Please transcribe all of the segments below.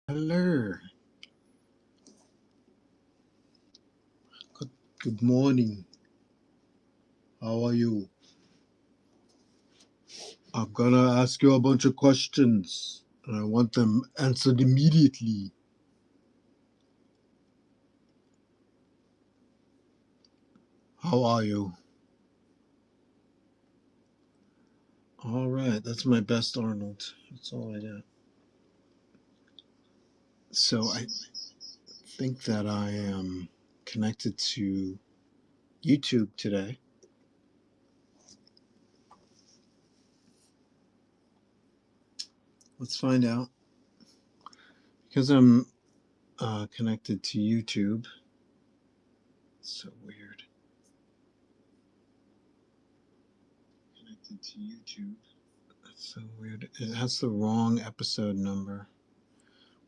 Hello. Good, good morning. How are you? I'm gonna ask you a bunch of questions, and I want them answered immediately. How are you? All right, that's my best Arnold. That's all I got. So I think that I am connected to YouTube today. Let's find out. Because I'm connected to YouTube. So weird. Connected to YouTube. That's so weird. It has the wrong episode number.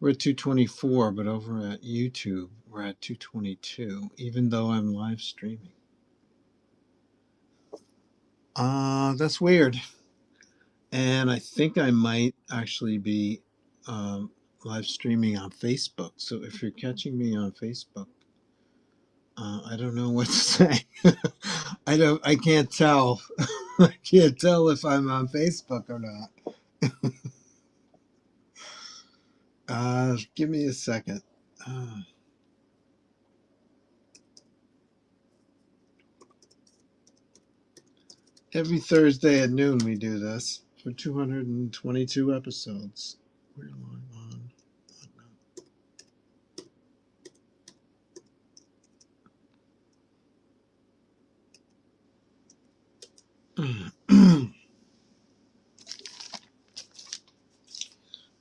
We're at 224, but over at YouTube, we're at 222, even though I'm live streaming. That's weird. And I think I might actually be live streaming on Facebook. So if you're catching me on Facebook, I don't know what to say. I can't tell. I can't tell if I'm on Facebook or not. Give me a second. Uh, every Thursday at noon we do this for 222 episodes. We're live on.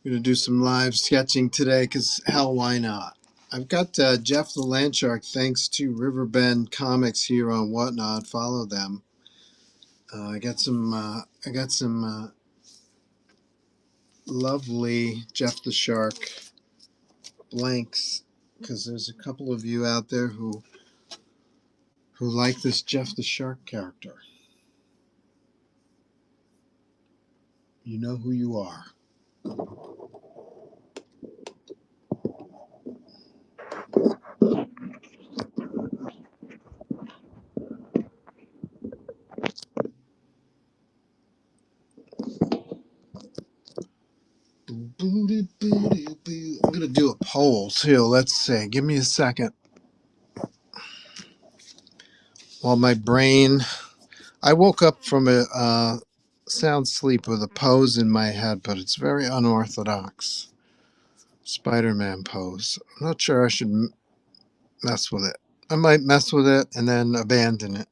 I'm gonna do some live sketching today because hell, why not? I've got Jeff the Landshark. Thanks to Riverbend Comics here on Whatnot. Follow them. I got some. I got some lovely Jeff the Shark blanks because there's a couple of you out there who like this Jeff the Shark character. You know who you are. I'm gonna do a poll too. Let's see. Give me a second. While my brain, I woke up from a sound sleep with a pose in my head, but it's very unorthodox. Spider-Man pose. I'm not sure I should mess with it. I might mess with it and then abandon it.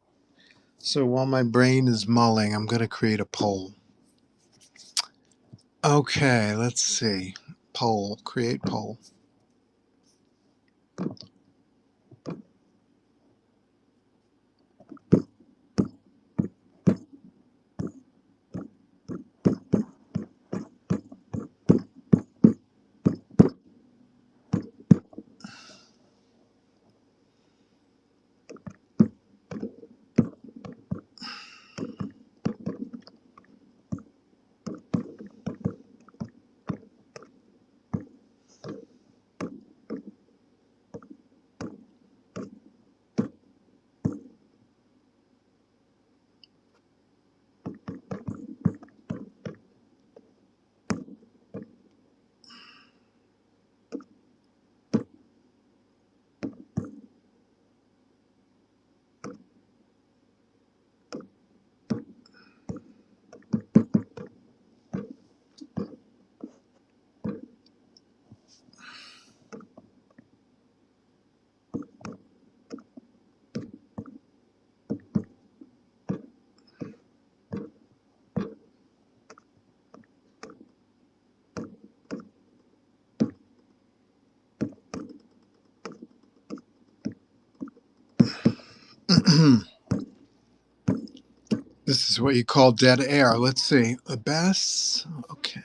So while my brain is mulling, I'm gonna create a poll. Okay, let's see. Poll. Create poll. This is what you call dead air. Let's see. A bass. Okay.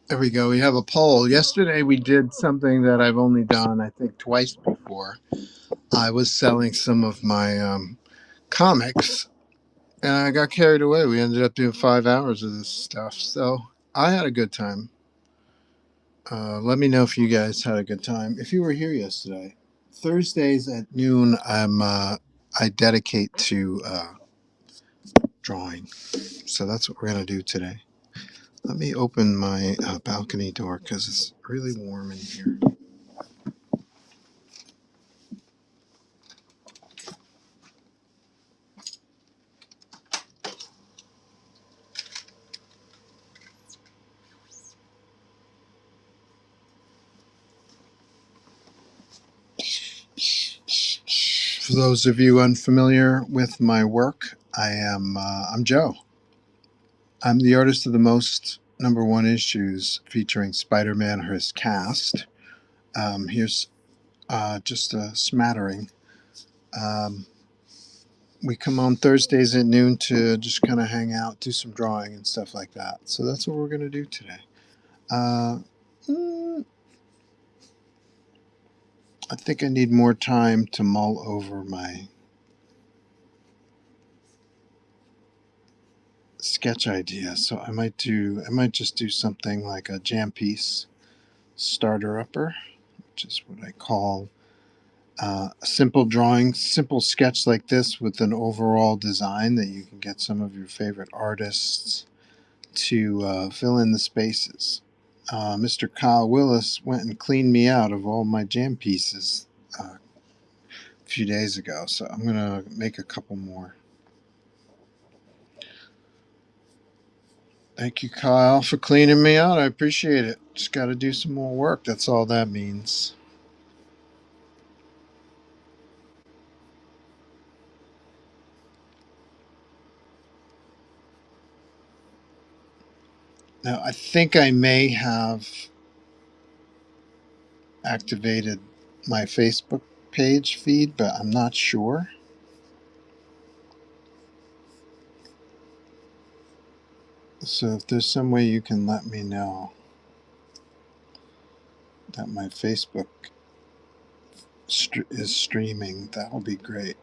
There we go. We have a poll. Yesterday we did something that I've only done, I think, twice before. I was selling some of my comics and I got carried away. We ended up doing 5 hours of this stuff. So I had a good time. Let me know if you guys had a good time. If you were here yesterday, Thursdays at noon, I dedicate to drawing. So that's what we're going to do today. Let me open my balcony door because it's really warm in here. For those of you unfamiliar with my work, I'm Joe. I'm the artist of the most #1 issues featuring Spider-Man or his cast. Here's just a smattering. Um, we come on Thursdays at noon to just kind of hang out, do some drawing and stuff like that. So that's what we're going to do today. Uh, mm, I think I need more time to mull over my sketch idea. So I might just do something like a jam piece starter upper, which is what I call a simple drawing, simple sketch like this with an overall design that you can get some of your favorite artists to fill in the spaces. Mr. Kyle Willis went and cleaned me out of all my jam pieces a few days ago, so I'm going to make a couple more. Thank you, Kyle, for cleaning me out. I appreciate it. Just got to do some more work. That's all that means. Now, I think I may have activated my Facebook page feed, but I'm not sure. So if there's some way you can let me know that my Facebook is streaming, that will be great.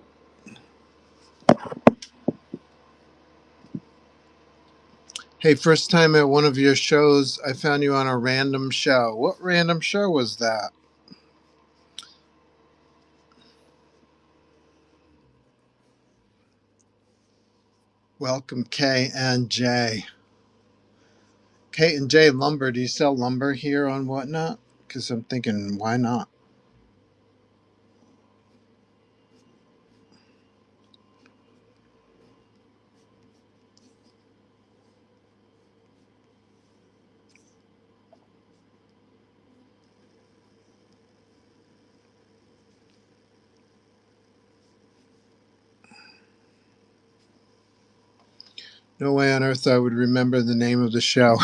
Hey, first time at one of your shows, I found you on a random show. What random show was that? Welcome, K and J. K and J Lumber. Do you sell lumber here on Whatnot? Because I'm thinking, why not? No way on earth I would remember the name of the show.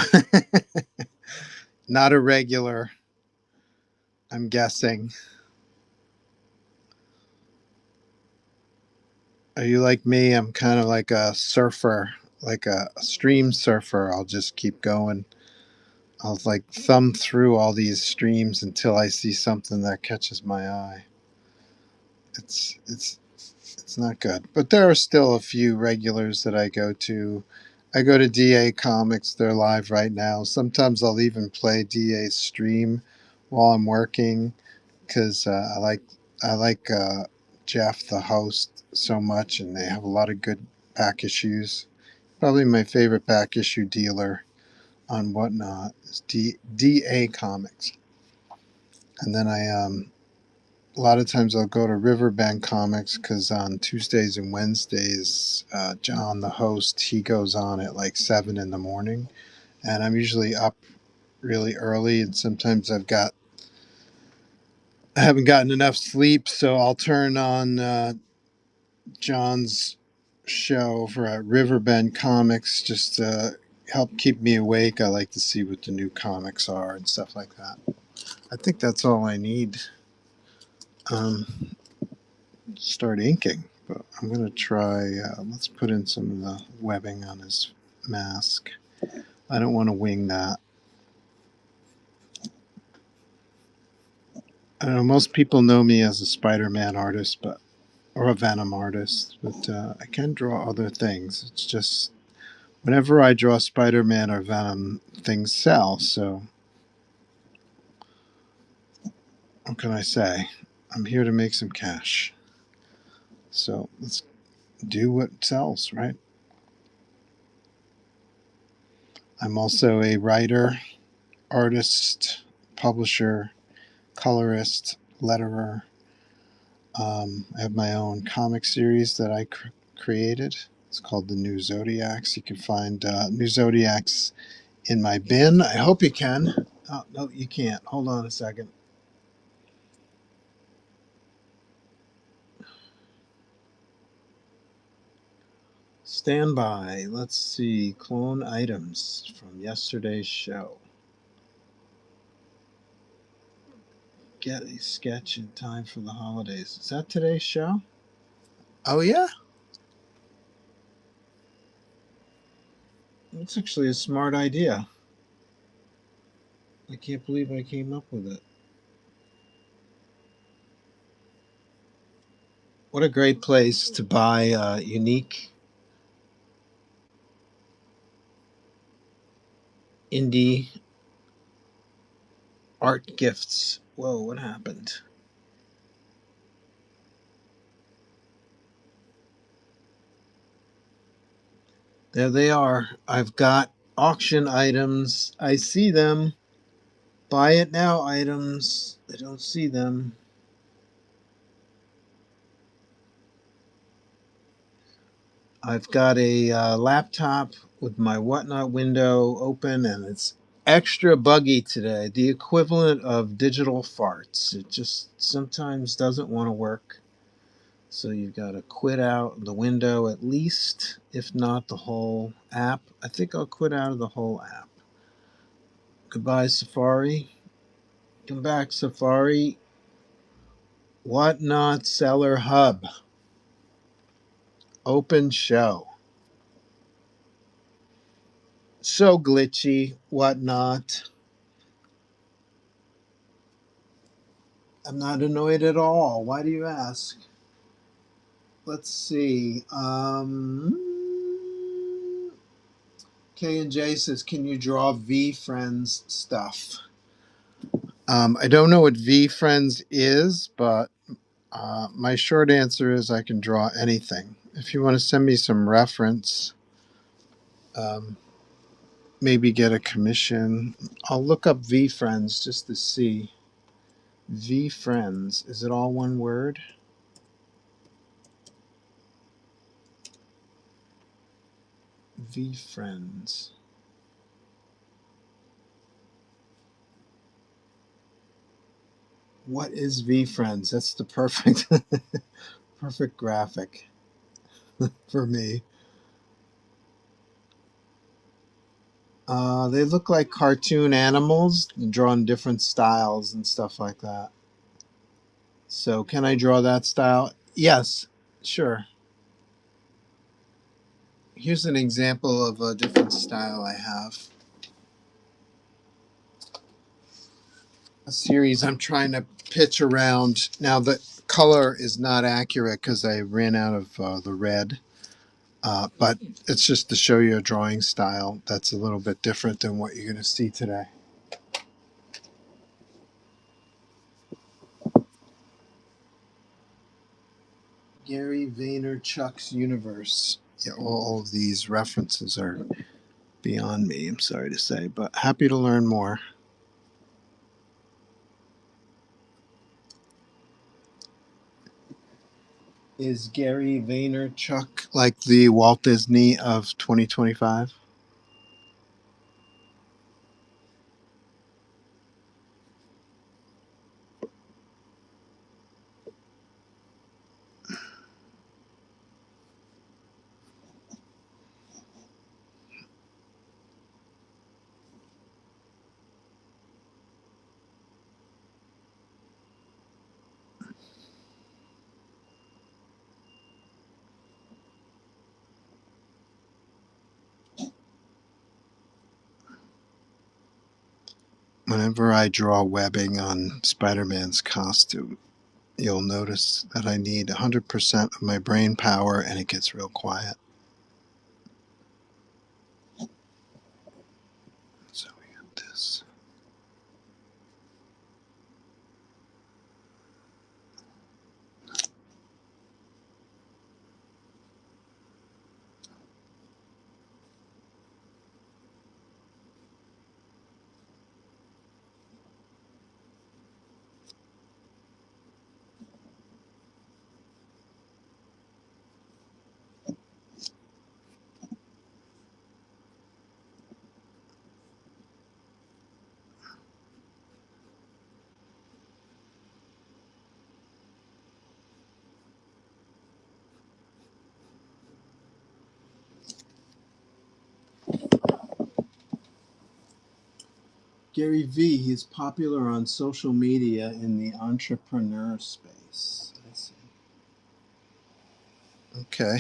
Not a regular, I'm guessing. Are you like me? I'm kind of like a surfer, like a stream surfer. I'll just keep going. I'll like thumb through all these streams until I see something that catches my eye. It's it's it's not good. But there are still a few regulars that I go to. I go to DA Comics. They're live right now. Sometimes I'll even play DA's stream while I'm working because I like Jeff, the host, so much, and they have a lot of good back issues. Probably my favorite back issue dealer on Whatnot is DA Comics. And then a lot of times I'll go to Riverbend Comics because on Tuesdays and Wednesdays, John, the host, he goes on at like 7 in the morning, and I'm usually up really early, and sometimes I haven't gotten enough sleep, so I'll turn on John's show over at Riverbend Comics just to help keep me awake. I like to see what the new comics are and stuff like that. I think that's all I need. Start inking, but I'm gonna try. Let's put in some of the webbing on his mask. I don't want to wing that. don't know, most people know me as a Spider-Man artist, but or a Venom artist, but I can draw other things. It's just whenever I draw Spider-Man or Venom, things sell. So what can I say? I'm here to make some cash. So let's do what sells, right? I'm also a writer, artist, publisher, colorist, letterer. I have my own comic series that I created. It's called the New ZODIAX. You can find New ZODIAX in my bin. I hope you can. Oh, no, you can't. Hold on a second. Stand by. Let's see. Clone items from yesterday's show. Get a sketch in time for the holidays. Is that today's show? Oh, yeah? That's actually a smart idea. I can't believe I came up with it. What a great place to buy unique indie art gifts. Whoa, what happened? There they are. I've got auction items. I see them. Buy it now items. I don't see them. I've got a laptop with my whatnot window open and it's extra buggy today. The equivalent of digital farts. It just sometimes doesn't want to work. So you've got to quit out the window at least, if not the whole app. I think I'll quit out of the whole app. Goodbye, Safari. Come back, Safari. Whatnot Seller Hub. Open show. So glitchy, whatnot. I'm not annoyed at all. Why do you ask? Let's see. K and J says, "Can you draw V Friends stuff?" I don't know what V Friends is, but my short answer is I can draw anything. If you want to send me some reference, um, maybe get a commission. I'll look up V Friends just to see. V Friends. Is it all one word? V Friends. What is V Friends? That's the perfect perfect graphic for me. They look like cartoon animals drawn different styles and stuff like that. So can I draw that style? Yes, sure. Here's an example of a different style I have. A series I'm trying to pitch around. Now the color is not accurate because I ran out of the red. But it's just to show you a drawing style that's a little bit different than what you're going to see today. Gary Vaynerchuk's universe. Yeah, all of these references are beyond me, I'm sorry to say, but happy to learn more. Is Gary Vaynerchuk like the Walt Disney of 2025? Whenever I draw webbing on Spider-Man's costume, you'll notice that I need 100% of my brain power and it gets real quiet. So we got this. Gary V, he's popular on social media in the entrepreneur space. I see. Okay.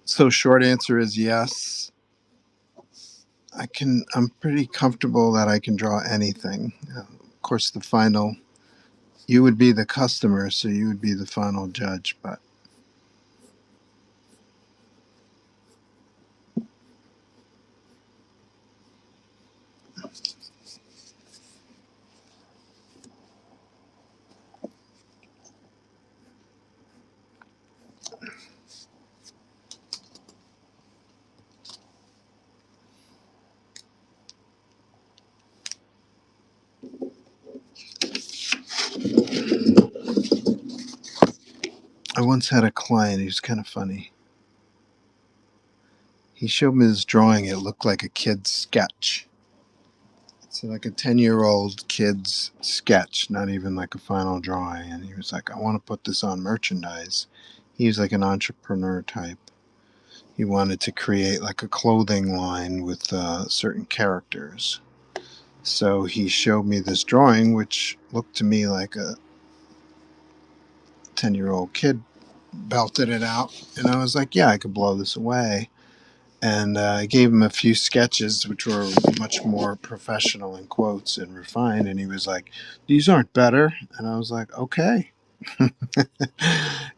So short answer is yes. I'm pretty comfortable that I can draw anything. Of course, you would be the customer, so you would be the final judge, but I once had a client who's kind of funny. He showed me this drawing. It looked like a kid's sketch. It's like a 10-year-old kid's sketch, not even like a final drawing. And he was like, I want to put this on merchandise. He was like an entrepreneur type. He wanted to create like a clothing line with certain characters. So he showed me this drawing, which looked to me like a 10-year-old kid belted it out. And I was like, yeah, I could blow this away. And I gave him a few sketches, which were much more professional in quotes and refined. And he was like, these aren't better. And I was like, okay.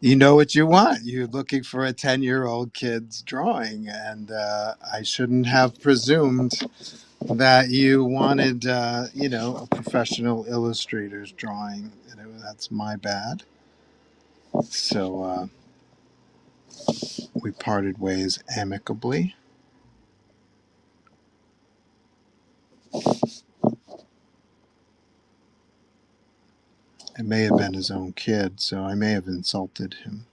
You know what you want. You're looking for a 10-year-old kid's drawing. And I shouldn't have presumed that you wanted, a professional illustrator's drawing. And that's my bad. So we parted ways amicably. It may have been his own kid, so I may have insulted him.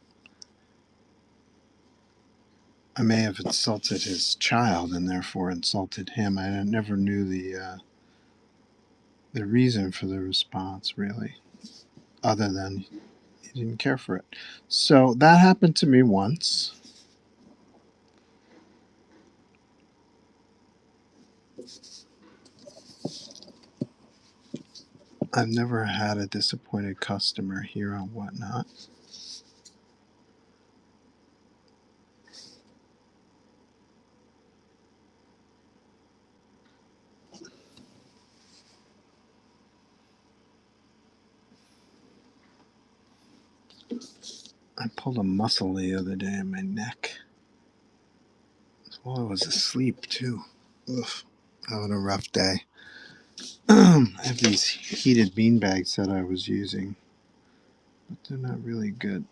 I may have insulted his child and therefore insulted him. I never knew the reason for the response, really, other than he didn't care for it. So that happened to me once. I've never had a disappointed customer here on Whatnot. I pulled a muscle the other day in my neck. Well, I was asleep too. Ugh, having a rough day. I have these heated bean bags that I was using, but they're not really good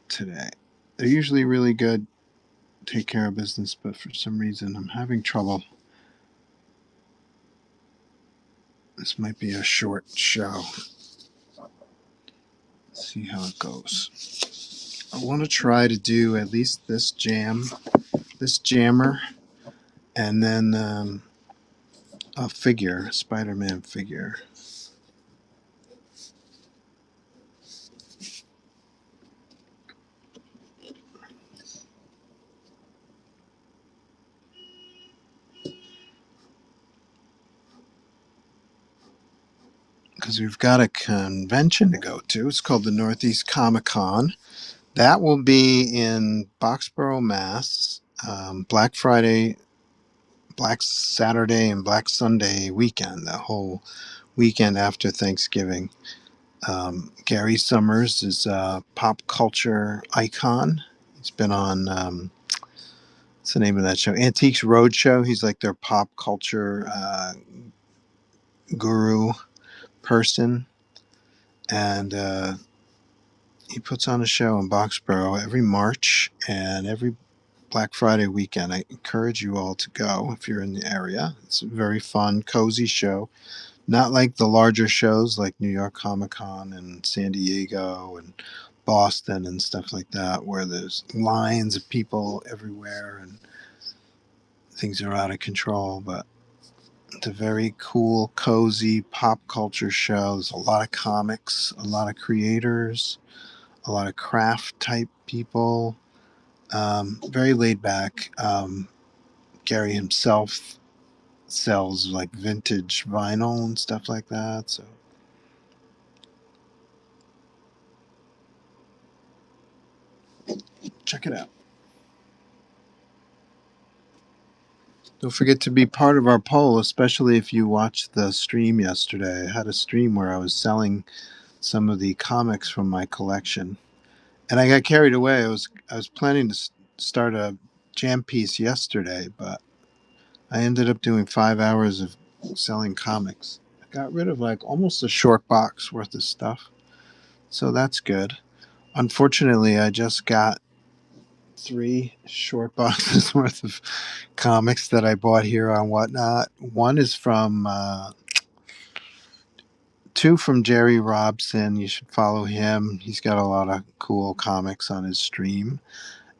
today. They're usually really good, take care of business, but for some reason I'm having trouble. This might be a short show. Let's see how it goes. I want to try to do at least this jammer, and then a figure, Spider-Man figure. because we've got a convention to go to. It's called the Northeast Comic Con. That will be in Boxborough, Mass. Black Friday, Black Saturday, and Black Sunday weekend. The whole weekend after Thanksgiving. Gary Summers is a pop culture icon. He's been on what's the name of that show? Antiques Roadshow. He's like their pop culture guru person, and he puts on a show in Boxborough every March and every Black Friday weekend. I encourage you all to go if you're in the area. It's a very fun, cozy show. Not like the larger shows like New York Comic Con and San Diego and Boston and stuff like that, where there's lines of people everywhere and things are out of control. But it's a very cool, cozy pop culture show. There's a lot of comics, a lot of creators, a lot of craft type people. Very laid back. Gary himself sells like vintage vinyl and stuff like that. So check it out. Don't forget to be part of our poll, especially if you watched the stream yesterday. I had a stream where I was selling some of the comics from my collection, and I got carried away. I was planning to start a jam piece yesterday, but I ended up doing 5 hours of selling comics. I got rid of like almost a short box worth of stuff, so that's good. Unfortunately, I just got 3 short boxes worth of comics that I bought here on Whatnot. One is from two from Jerry Robson. You should follow him. He's got a lot of cool comics on his stream.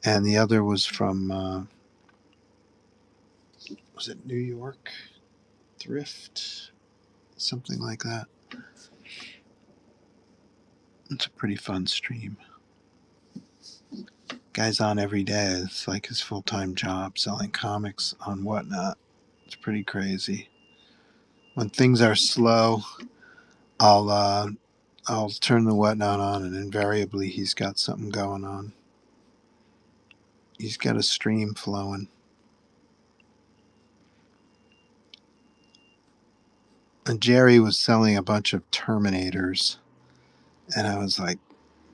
And the other was from was it New York Thrift, something like that. It's a pretty fun stream. Guy's on every day. It's like his full-time job selling comics on Whatnot. It's pretty crazy. When things are slow, I'll turn the Whatnot on, and invariably he's got something going on. He's got a stream flowing. And Jerry was selling a bunch of Terminators, and I was like,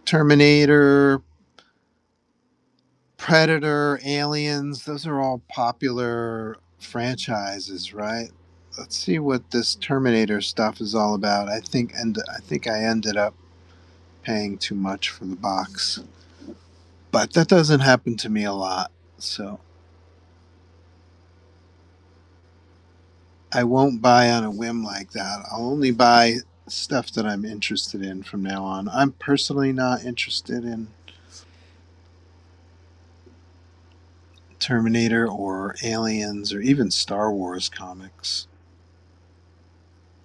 Terminator, Predator, Aliens, those are all popular franchises, right? Let's see what this Terminator stuff is all about. I think I ended up paying too much for the box. But that doesn't happen to me a lot. So I won't buy on a whim like that. I'll only buy stuff that I'm interested in from now on. I'm personally not interested in Terminator or Aliens or even Star Wars comics.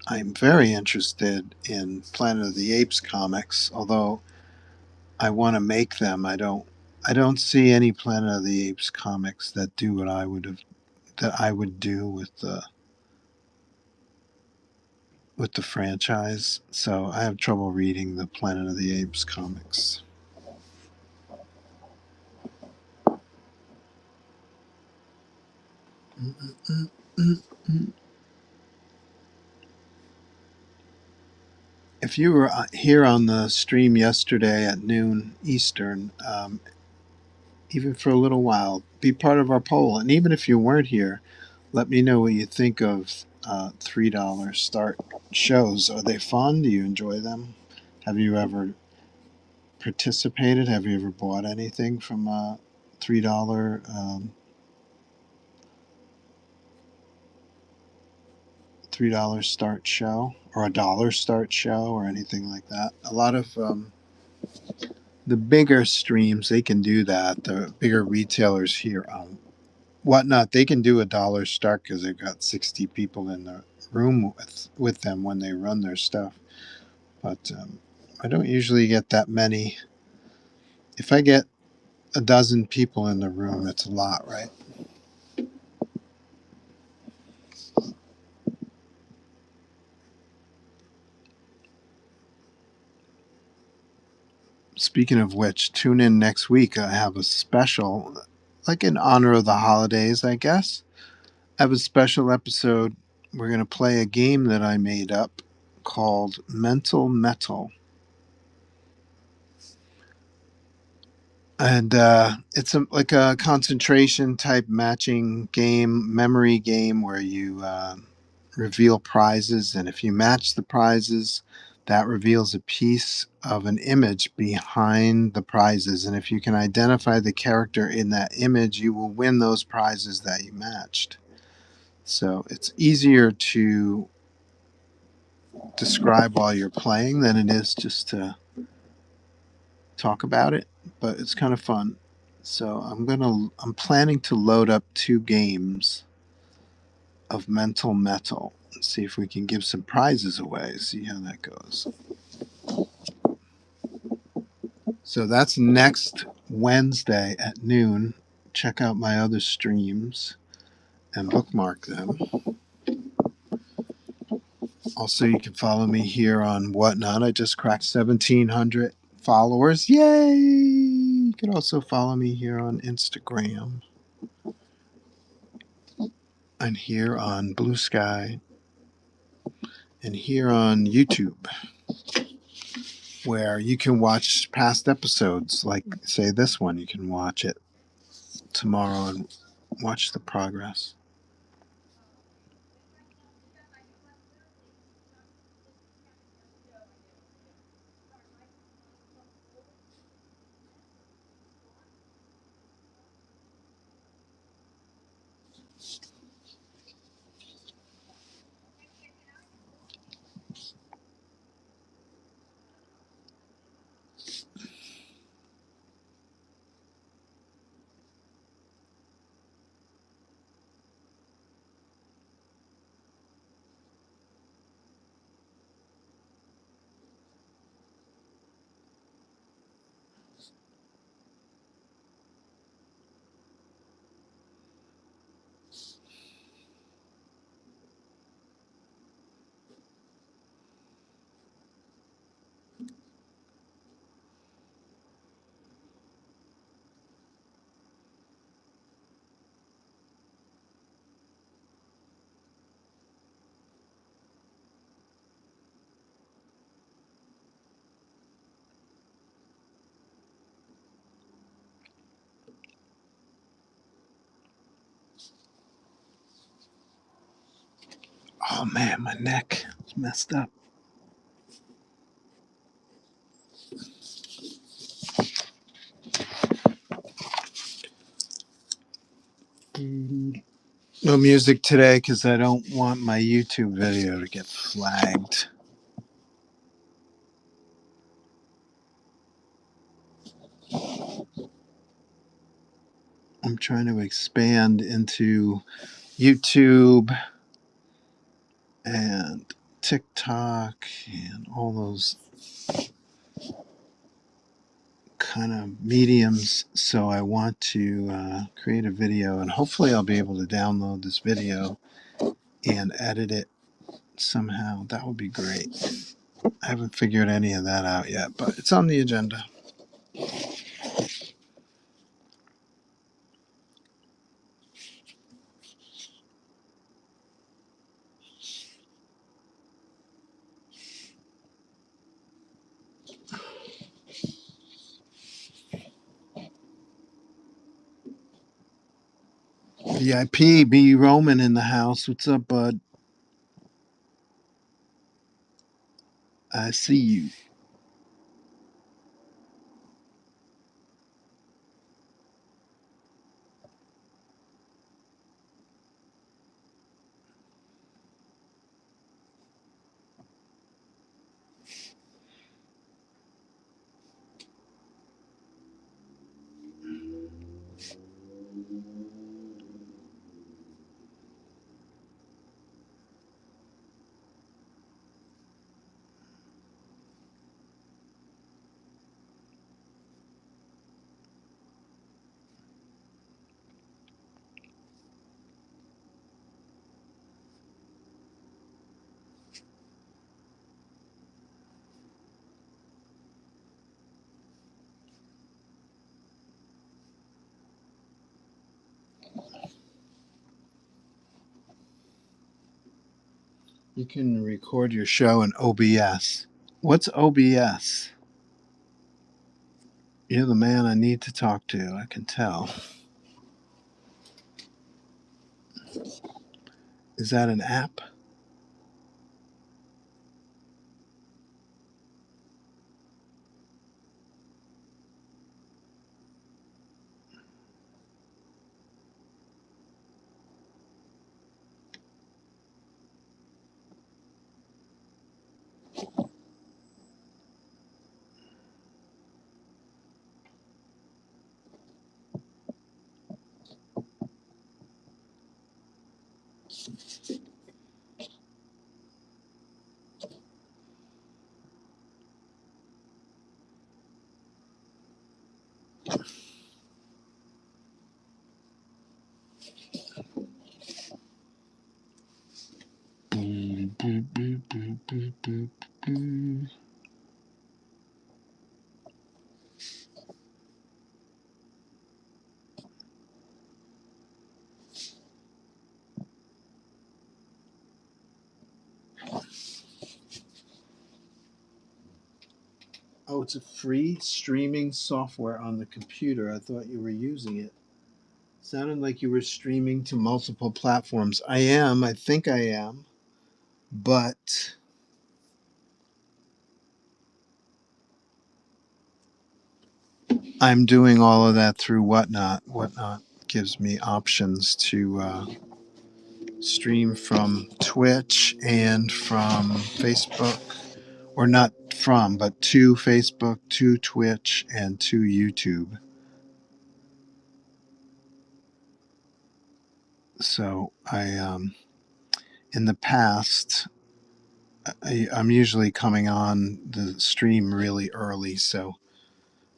I'm very interested in Planet of the Apes comics, although I want to make them. I don't see any Planet of the Apes comics that do what I would do with the franchise. So I have trouble reading the Planet of the Apes comics. If you were here on the stream yesterday at noon Eastern, even for a little while, be part of our poll. And even if you weren't here, let me know what you think of $3 start shows. Are they fun? Do you enjoy them? Have you ever participated? Have you ever bought anything from a $3 start show or a dollar start show or anything like that? A lot of the bigger streams, they can do that. The bigger retailers here on Whatnot, they can do a dollar start because they've got 60 people in the room with them when they run their stuff. But I don't usually get that many. If I get a dozen people in the room, it's a lot, right? Speaking of which, tune in next week. I have a special, like in honor of the holidays, I guess. I have a special episode. We're going to play a game that I made up called Mental Metal. And it's like a concentration type matching game, memory game where you reveal prizes. And if you match the prizes, that reveals a piece of an image behind the prizes. And if you can identify the character in that image, you will win those prizes that you matched. So it's easier to describe while you're playing than it is just to talk about it, but it's kind of fun. So I'm planning to load up 2 games of Mental Metal and see if we can give some prizes away, see how that goes. So that's next Wednesday at noon. Check out my other streams and bookmark them. Also, you can follow me here on Whatnot. I just cracked 1,700 followers. Yay! You can also follow me here on Instagram and here on Blue Sky and here on YouTube, where you can watch past episodes. Like, say, this one, you can watch it tomorrow and watch the progress. Oh man, my neck is messed up. No music today because I don't want my YouTube video to get flagged. I'm trying to expand into YouTube and TikTok and all those kind of mediums. So I want to create a video, and hopefully I'll be able to download this video and edit it somehow. That would be great. I haven't figured any of that out yet, but it's on the agenda. VIP B Roman in the house. What's up, bud? I see you. You can record your show in OBS. What's OBS? You're the man I need to talk to, I can tell. Is that an app? Oh, it's a free streaming software on the computer. I thought you were using it. Sounded like you were streaming to multiple platforms. I am. I think I am. But I'm doing all of that through Whatnot. Whatnot gives me options to stream from Twitch and from Facebook. Or not from, but to Facebook, to Twitch, and to YouTube. So in the past, I'm usually coming on the stream really early, so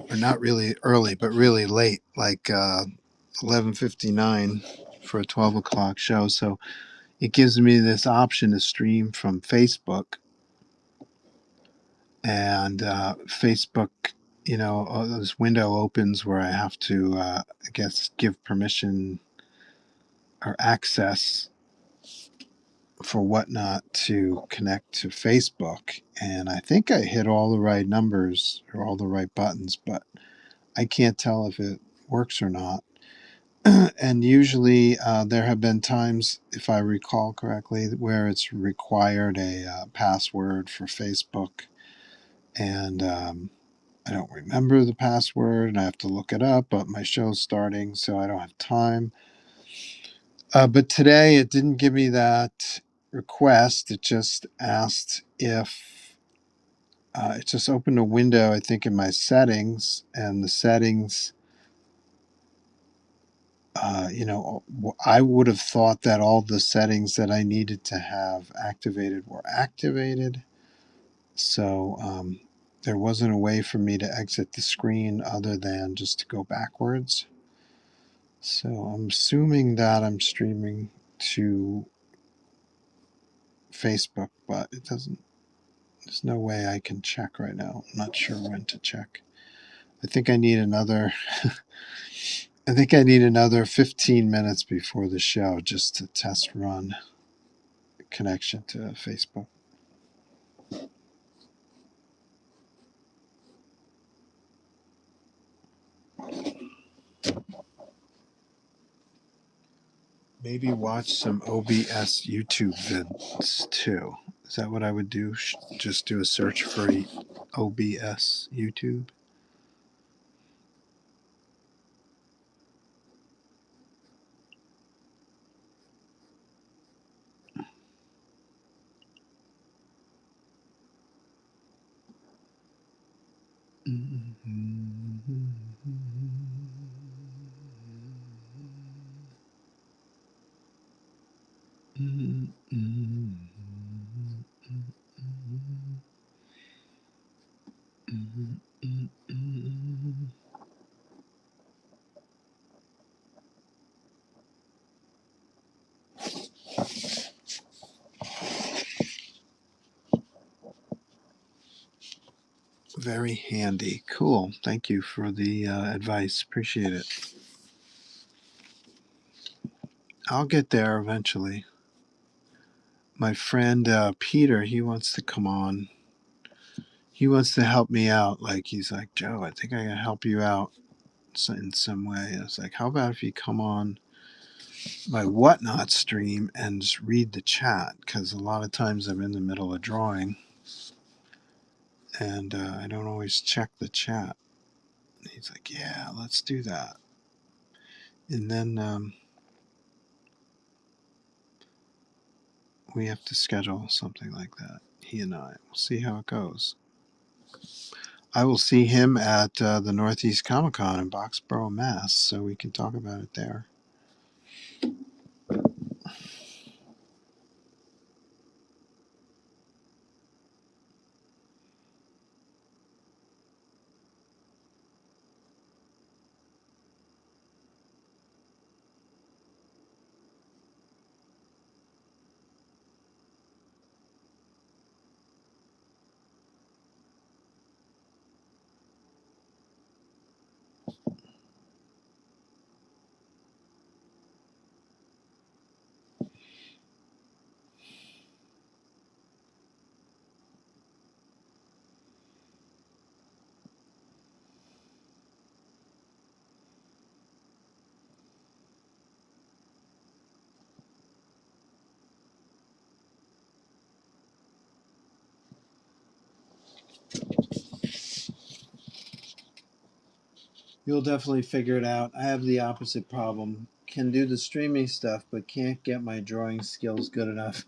or not really early, but really late, like 11:59 for a 12 o'clock show. So it gives me this option to stream from Facebook, and Facebook, this window opens where I have to, I guess, give permission or access for Whatnot to connect to Facebook. And I think I hit all the right numbers or all the right buttons, but I can't tell if it works or not. And usually there have been times, if I recall correctly, where it's required a password for Facebook. And I don't remember the password and I have to look it up, but my show's starting, so I don't have time. But today it didn't give me that request. It just asked if it just opened a window, I think, in my settings, and the settings, I would have thought that all the settings that I needed to have activated were activated. So there wasn't a way for me to exit the screen other than just to go backwards. So I'm assuming that I'm streaming to Facebook, but it doesn't. There's no way I can check right now. I'm not sure when to check. I think I need another. I think I need another 15 minutes before the show just to test run connection to Facebook. Maybe watch some OBS YouTube vids too. Is that what I would do? Just do a search for OBS YouTube? Very handy. Cool. Thank you for the advice. Appreciate it. I'll get there eventually. My friend Peter, he wants to come on. He wants to help me out. Like, he's like, Joe, I think I can help you out in some way. I was like, how about if you come on my Whatnot stream and just read the chat? Because a lot of times I'm in the middle of drawing and I don't always check the chat. And he's like, yeah, let's do that. And then we have to schedule something like that. He and I. We'll see how it goes. I will see him at the Northeast Comic Con in Boxborough, Mass. So we can talk about it there. You'll definitely figure it out. I have the opposite problem. Can do the streaming stuff, but can't get my drawing skills good enough.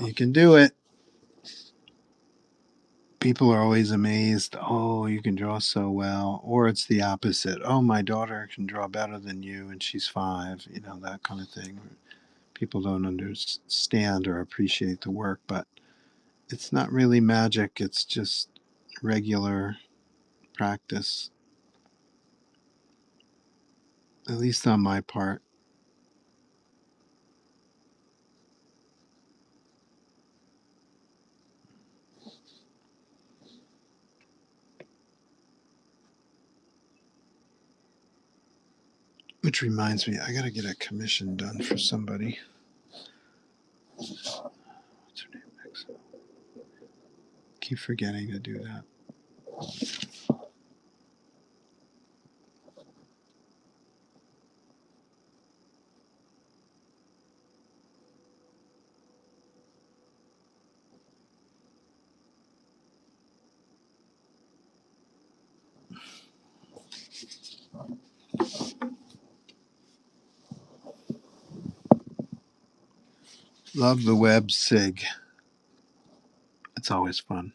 You can do it. People are always amazed. Oh, you can draw so well. Or it's the opposite. Oh, my daughter can draw better than you, and she's 5. You know, that kind of thing. People don't understand or appreciate the work, but it's not really magic. It's just regular practice, at least on my part. Which reminds me, I gotta get a commission done for somebody. What's her name next? Keep forgetting to do that. Love the web sig. It's always fun.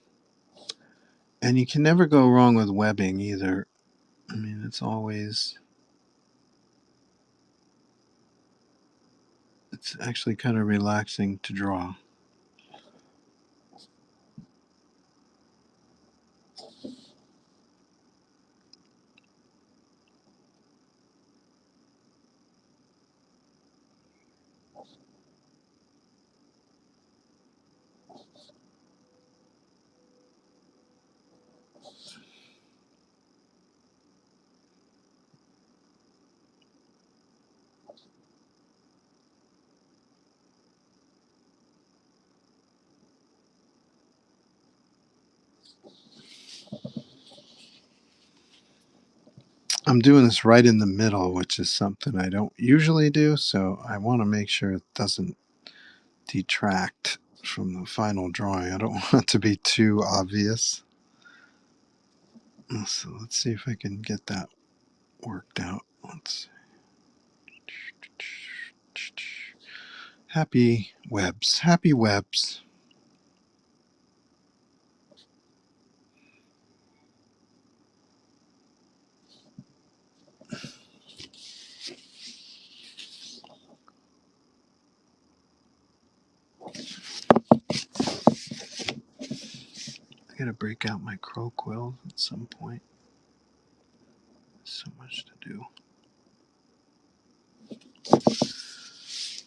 And you can never go wrong with webbing either. I mean, it's actually kind of relaxing to draw. I'm doing this right in the middle, which is something I don't usually do, so I want to make sure it doesn't detract from the final drawing. I don't want it to be too obvious. So let's see if I can get that worked out. Let's happy webs. Happy webs. I gotta break out my crow quill at some point. So much to do.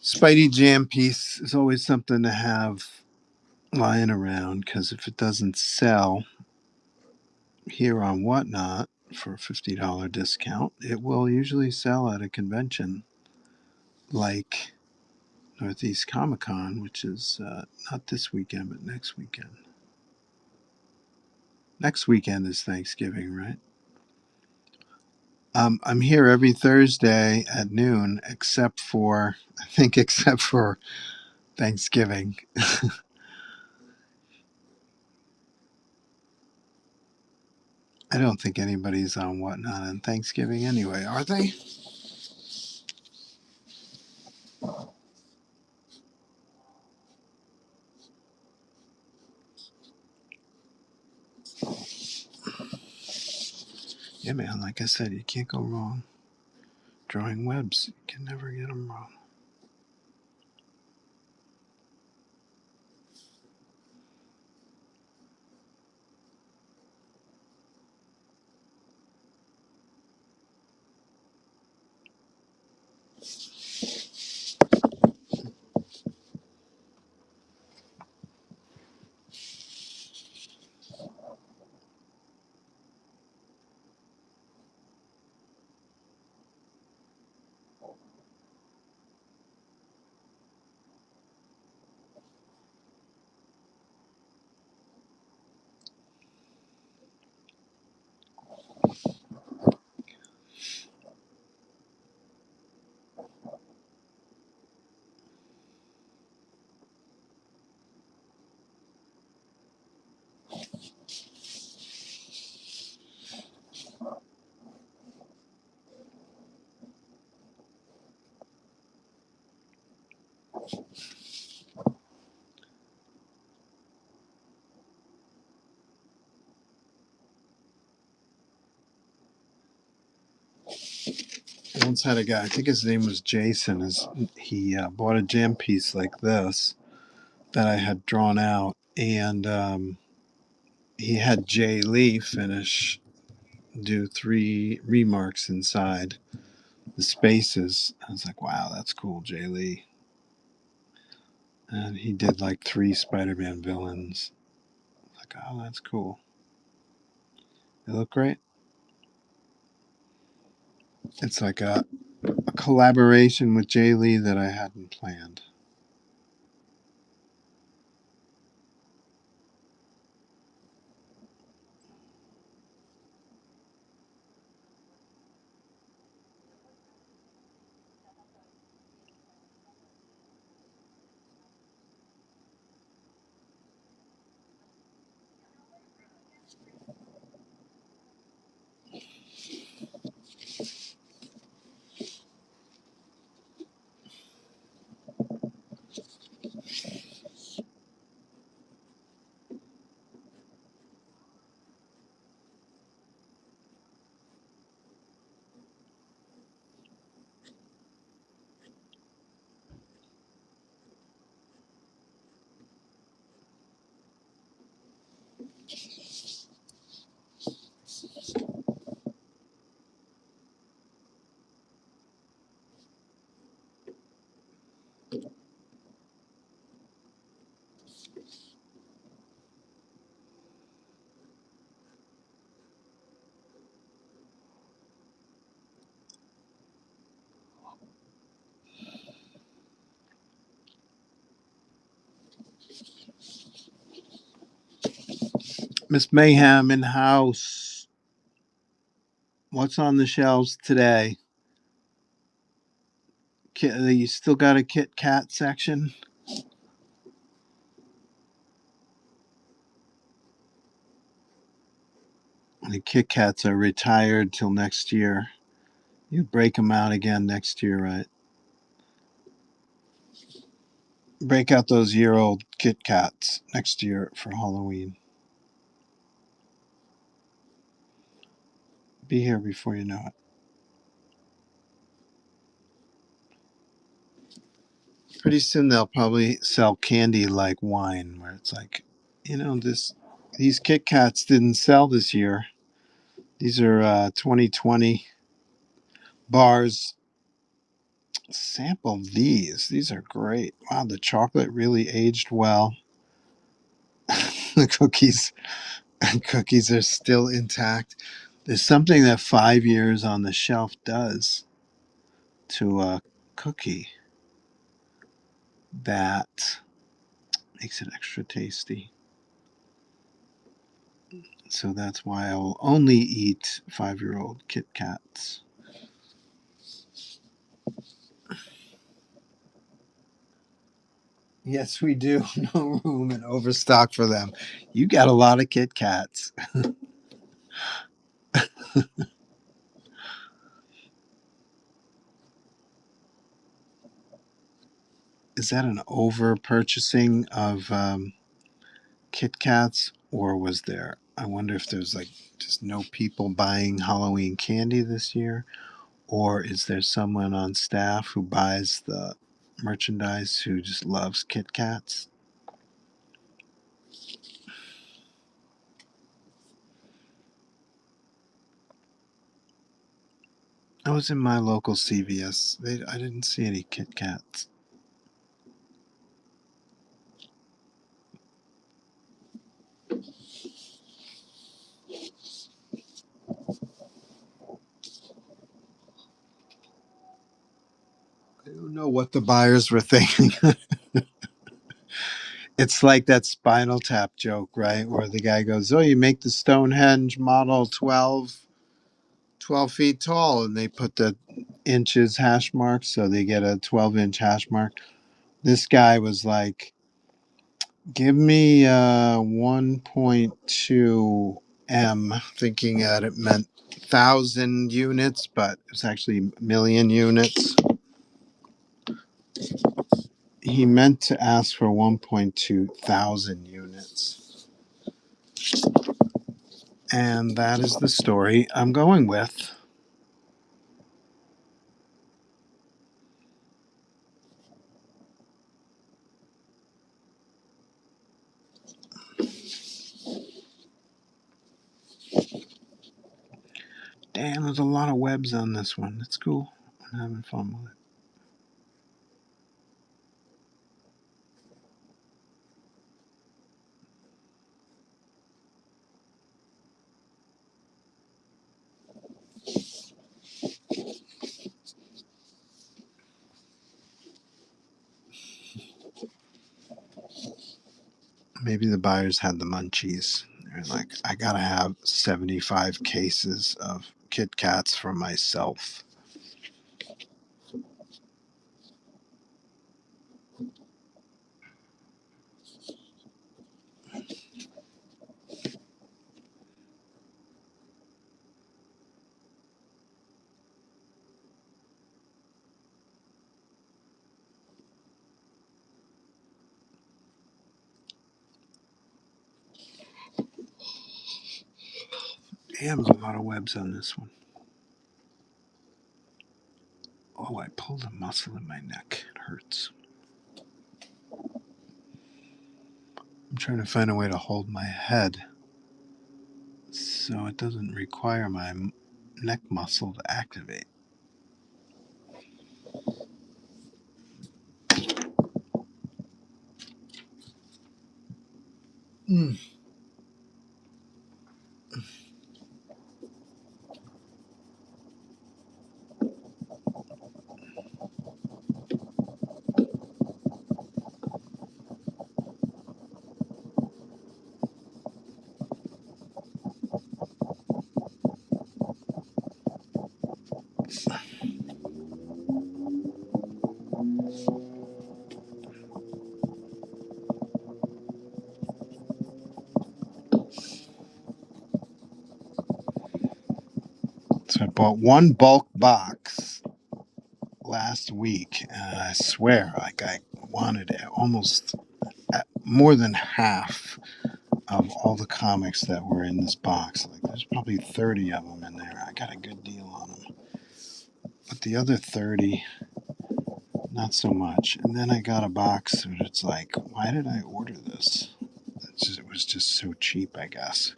Spidey Jam piece is always something to have lying around, because if it doesn't sell here on Whatnot for a $50 discount, it will usually sell at a convention. like Northeast Comic Con, which is not this weekend, but next weekend. Next weekend is Thanksgiving, right? I'm here every Thursday at noon, except for, I think, except for Thanksgiving. I don't think anybody's on Whatnot on Thanksgiving anyway, are they? Yeah, man, like I said, you can't go wrong drawing webs. You can never get them wrong. I once had a guy, I think his name was Jason, he bought a gem piece like this that I had drawn out, and he had Jay Lee do 3 remarks inside the spaces. I was like, wow, that's cool, Jay Lee. And he did like 3 Spider-Man villains. Like, oh, that's cool. They look great. It's like a collaboration with Jay Lee that I hadn't planned. Miss Mayhem in house. What's on the shelves today? You still got a Kit Kat section? The Kit Kats are retired till next year. You break them out again next year, right? Break out those year-old Kit Kats next year for Halloween. Be here before you know it. Pretty soon they'll probably sell candy like wine, where it's like, these Kit Kats didn't sell this year. These are 2020 bars. Sample these. These are great. Wow, the chocolate really aged well. The cookies are still intact. There's something that 5 years on the shelf does to a cookie. that makes it extra tasty. So that's why I'll only eat 5-year-old Kit Kats. Yes, we do. No room in overstock for them. You got a lot of Kit Kats. Is that an over purchasing of Kit Kats, or was there? I wonder if there's like just no people buying Halloween candy this year, or is there someone on staff who buys the merchandise who just loves Kit Kats? I was in my local CVS. I didn't see any Kit Kats. I don't know what the buyers were thinking. It's like that Spinal Tap joke, right? Where the guy goes, "Oh, you make the Stonehenge model 12 feet tall," and they put the inches hash marks, so they get a 12-inch hash mark. This guy was like, "Give me 1.2 M," thinking that it meant 1,000 units, but it's actually million units. He meant to ask for 1.2 thousand units. And that is the story I'm going with. Damn, there's a lot of webs on this one. That's cool. I'm having fun with it. Maybe the buyers had the munchies. They're like, I gotta have 75 cases of Kit Kats for myself. Damn, there's a lot of webs on this one. Oh, I pulled a muscle in my neck. It hurts. I'm trying to find a way to hold my head so it doesn't require my neck muscle to activate. Mm. So I bought one bulk box last week, and I swear, like I wanted almost more than half of all the comics that were in this box. Like there's probably 30 of them in there. I got a good deal on them. But the other 30, not so much. And then I got a box and it's like, why did I order this? It was just so cheap, I guess.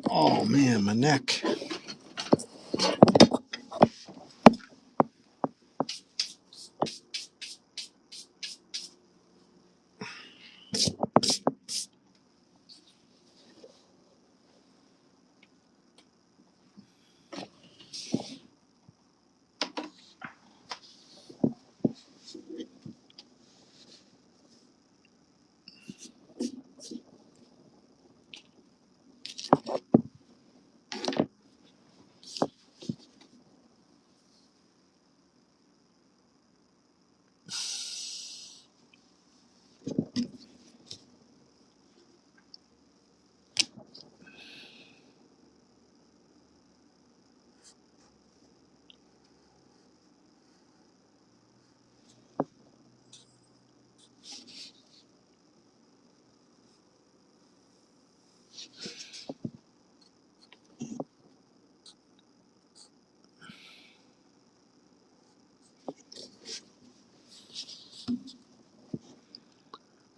Oh man, my neck.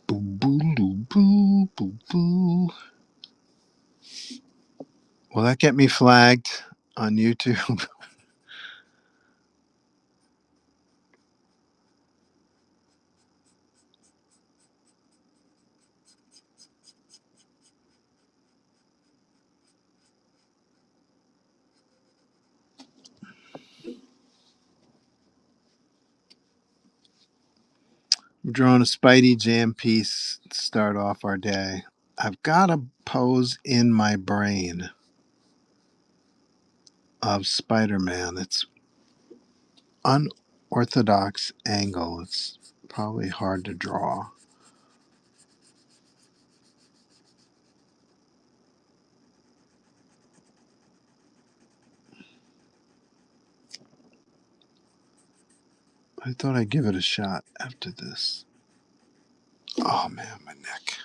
Boo boo boo boo boo boo. Will that get me flagged on YouTube? I'm drawing a Spidey Jam piece to start off our day. I've got a pose in my brain of Spider-Man. It's unorthodox angle. It's probably hard to draw. I thought I'd give it a shot after this. Oh man, my neck.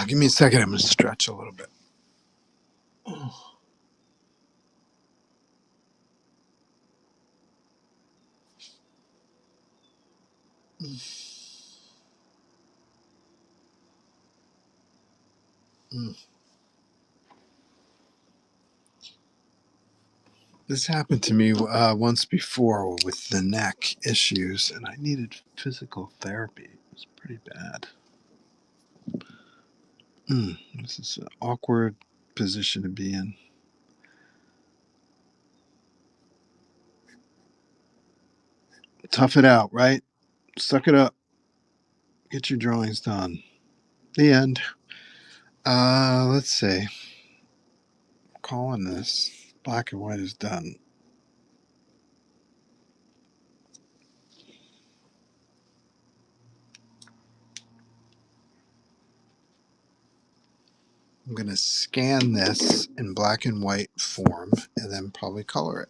Give me a second. I'm going to stretch a little bit. Mm. This happened to me once before with the neck issues, and I needed physical therapy. It was pretty bad. This is an awkward position to be in. Tough it out, right? Suck it up. Get your drawings done. The end. Let's see. Calling this. Black and white is done. I'm going to scan this in black and white form and then probably color it.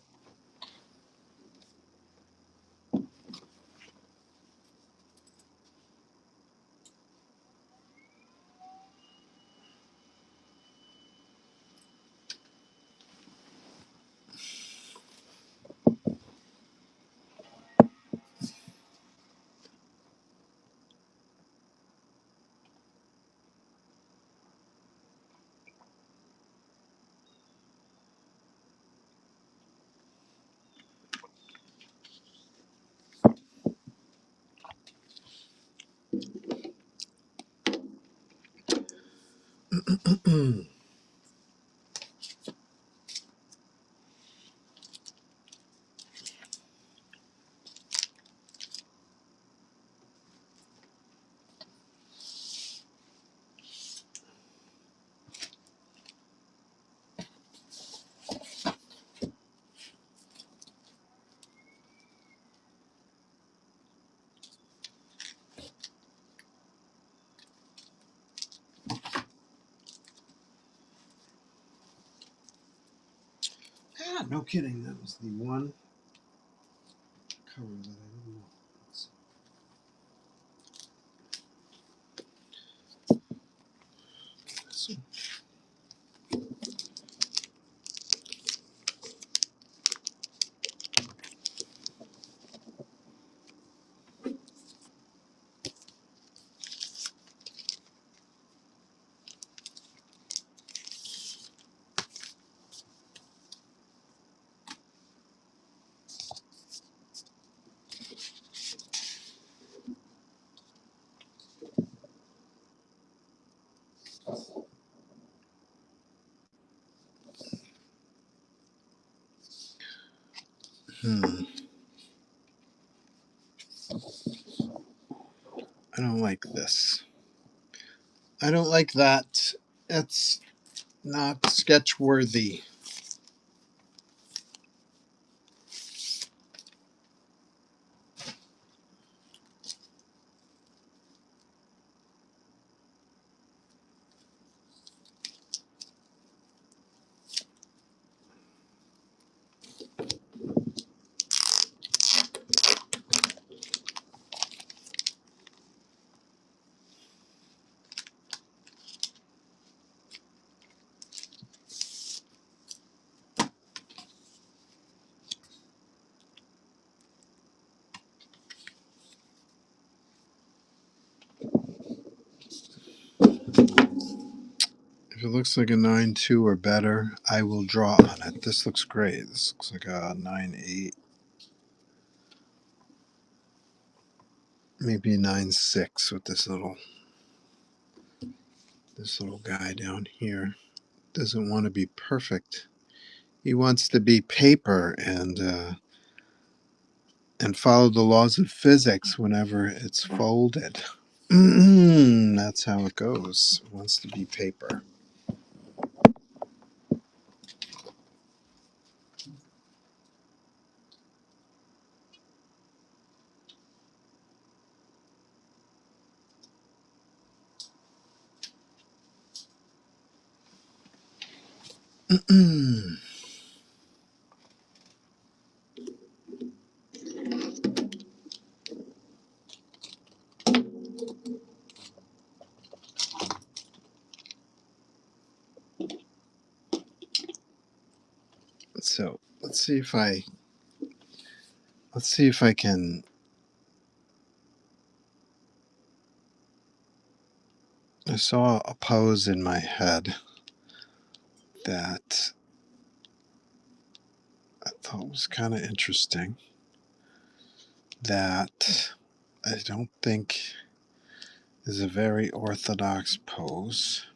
No kidding. That was the one color that I didn't want. This one. I don't like this. I don't like that. It's not sketch worthy. If it looks like a 9.2 or better, I will draw on it. This looks great. This looks like a 9.8. Maybe a 9.6 with this little guy down here. Doesn't want to be perfect. He wants to be paper and follow the laws of physics whenever it's folded. That's how it goes. It wants to be paper. So let's see if I can. I saw a pose in my head that I thought was kind of interesting. That I don't think is a very orthodox pose.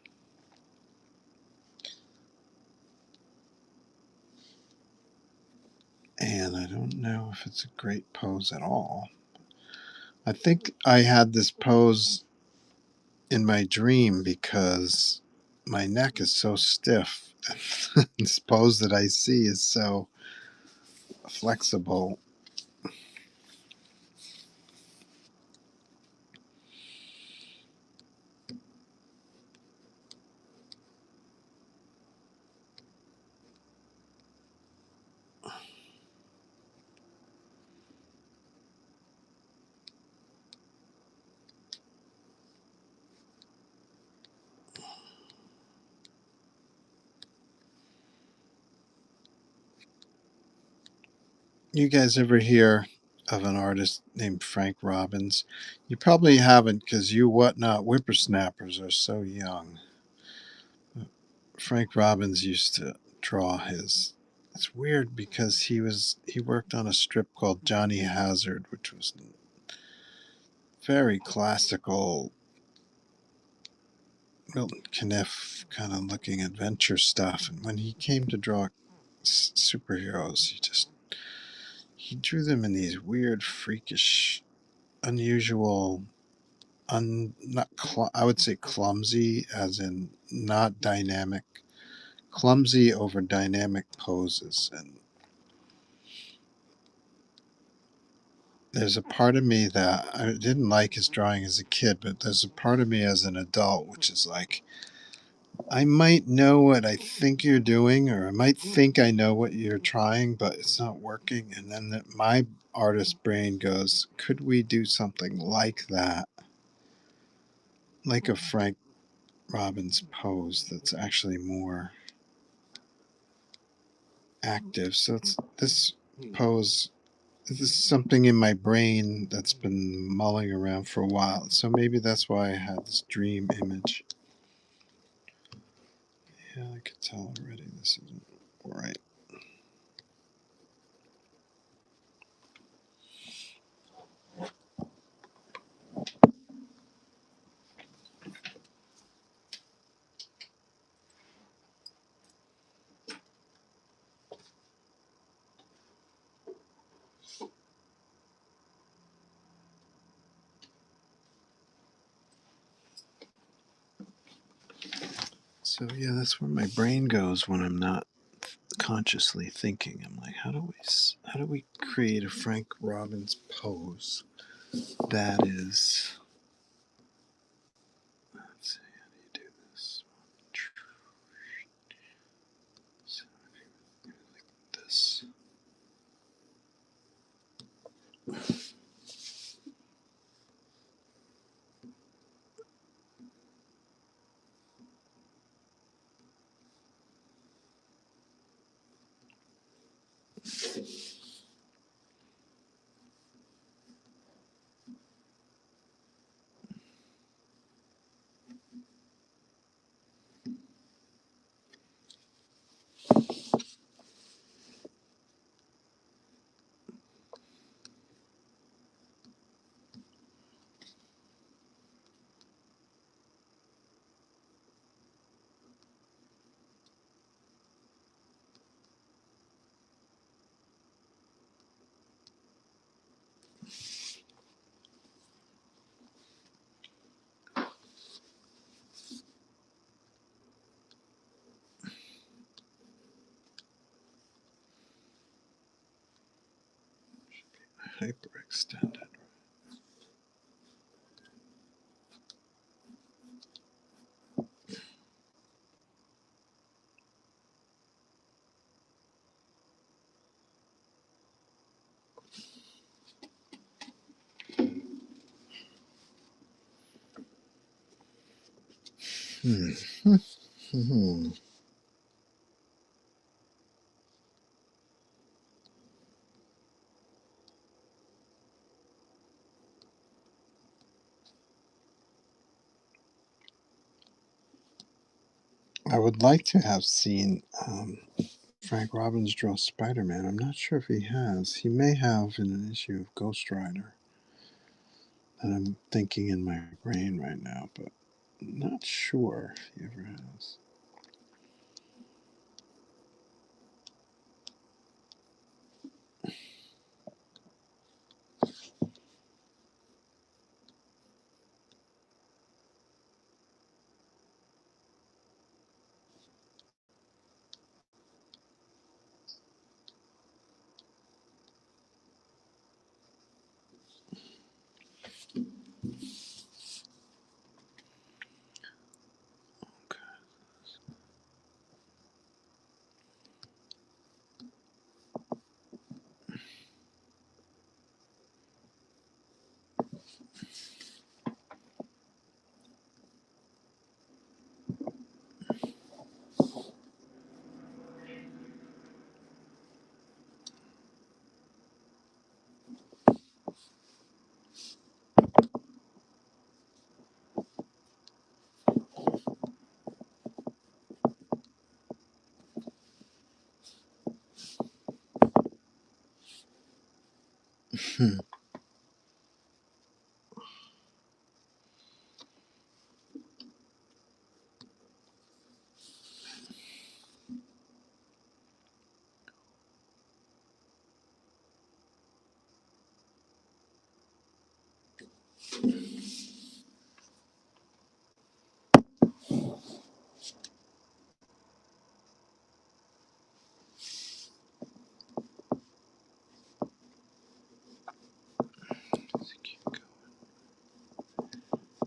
And I don't know if it's a great pose at all. I think I had this pose in my dream because my neck is so stiff. This pose that I see is so flexible. You guys ever hear of an artist named Frank Robbins? You probably haven't because you whatnot whippersnappers are so young. Frank Robbins used to draw his. It's weird because he worked on a strip called Johnny Hazard, which was very classical Milton Caniff kind of looking adventure stuff. And when he came to draw superheroes, he drew them in these weird, freakish, unusual, not I would say clumsy, as in not dynamic, clumsy over dynamic poses. And there's a part of me that I didn't like his drawing as a kid, but there's a part of me as an adult which is like, I might know what I think you're doing, or I might think I know what you're trying, but it's not working. And then my artist brain goes, could we do something like that? Like a Frank Robbins pose that's actually more active. So this pose, this is something in my brain that's been mulling around for a while. So maybe that's why I had this dream image. Yeah, I could tell already this isn't right. So yeah, that's where my brain goes when I'm not consciously thinking. I'm like, how do we create a Frank Robbins pose that is? Let's see, how do you do this? So, like this. Hyperextended. Hmm. Hmm. I would like to have seen Frank Robbins draw Spider-Man. I'm not sure if he has. He may have in an issue of Ghost Rider that I'm thinking in my brain right now, but I'm not sure if he ever has. Hmm.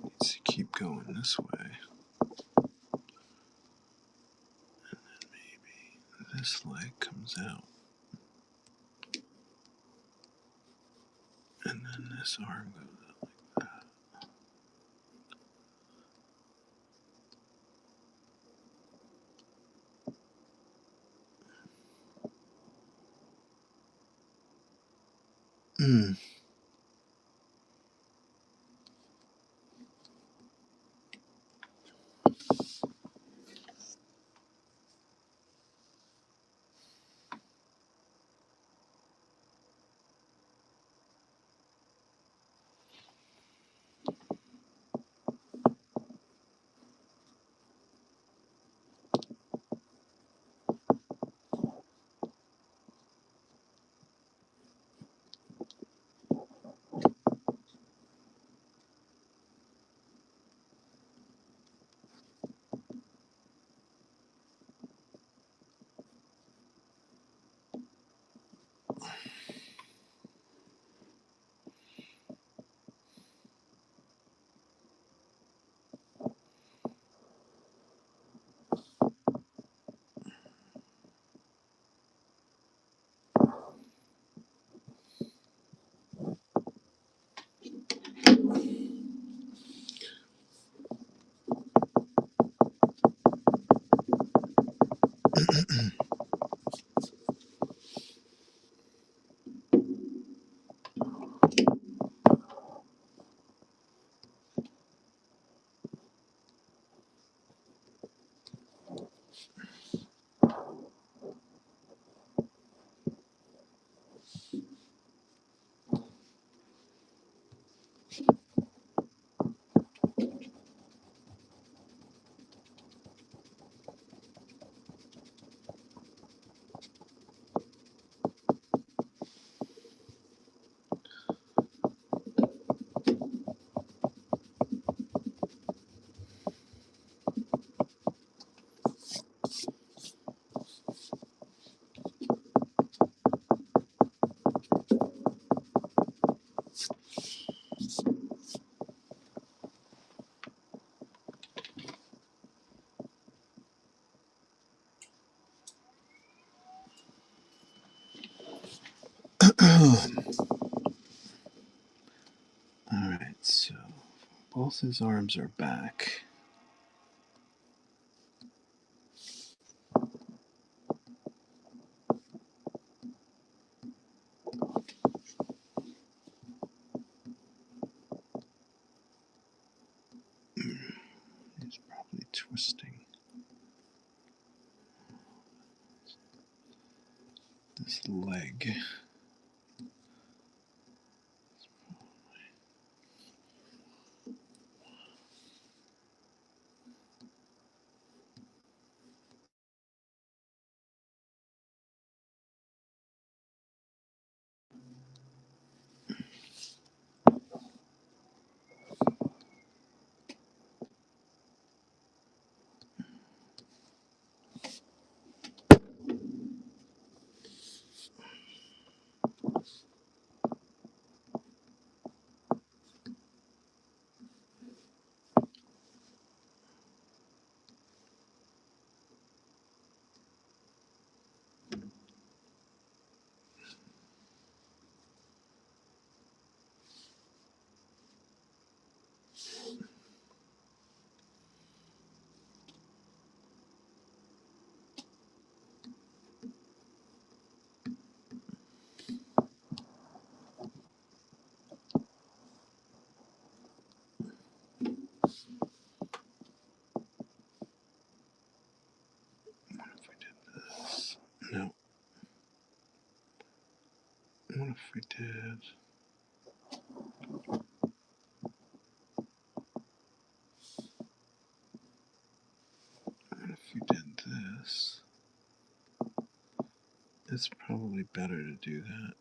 Let's keep going this way. Maybe this leg comes out. And then this arm goes out like that. Hmm. Alright, so both his arms are back. He's probably twisting. this leg. No. What if we did? What if we did this? It's probably better to do that.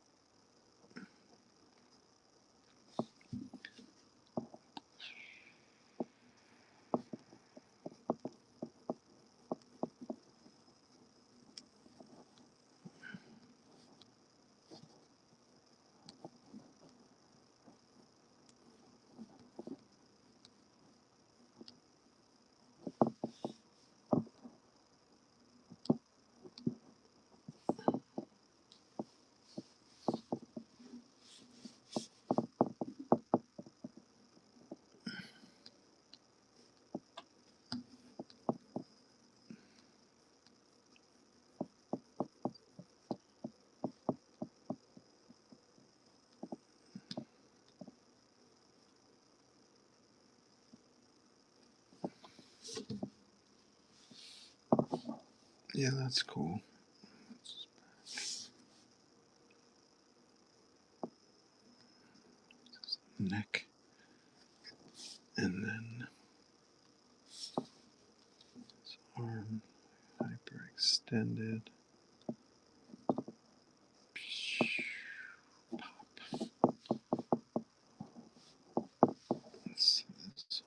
Yeah, that's cool. Neck. And then this arm hyperextended. Let's see this.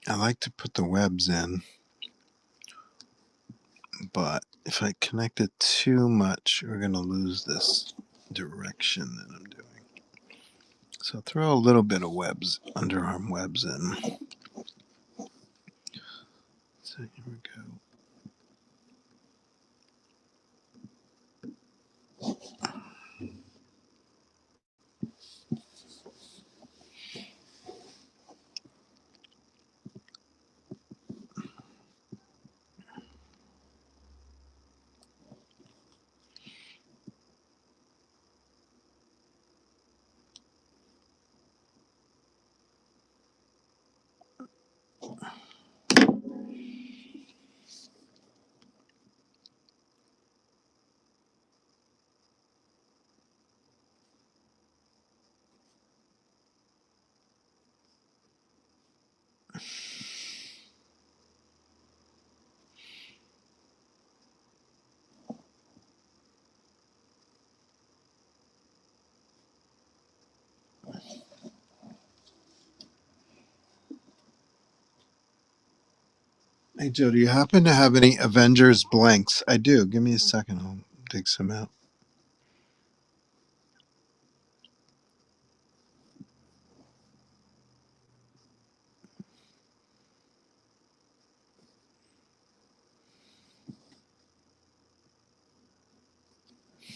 I like to put the webs in, but if I connect it too much, we're going to lose this direction that I'm doing. So throw a little bit of webs, underarm webs in. So here we go. Hey, Joe, do you happen to have any Avengers blanks? I do. Give me a second. I'll dig some out.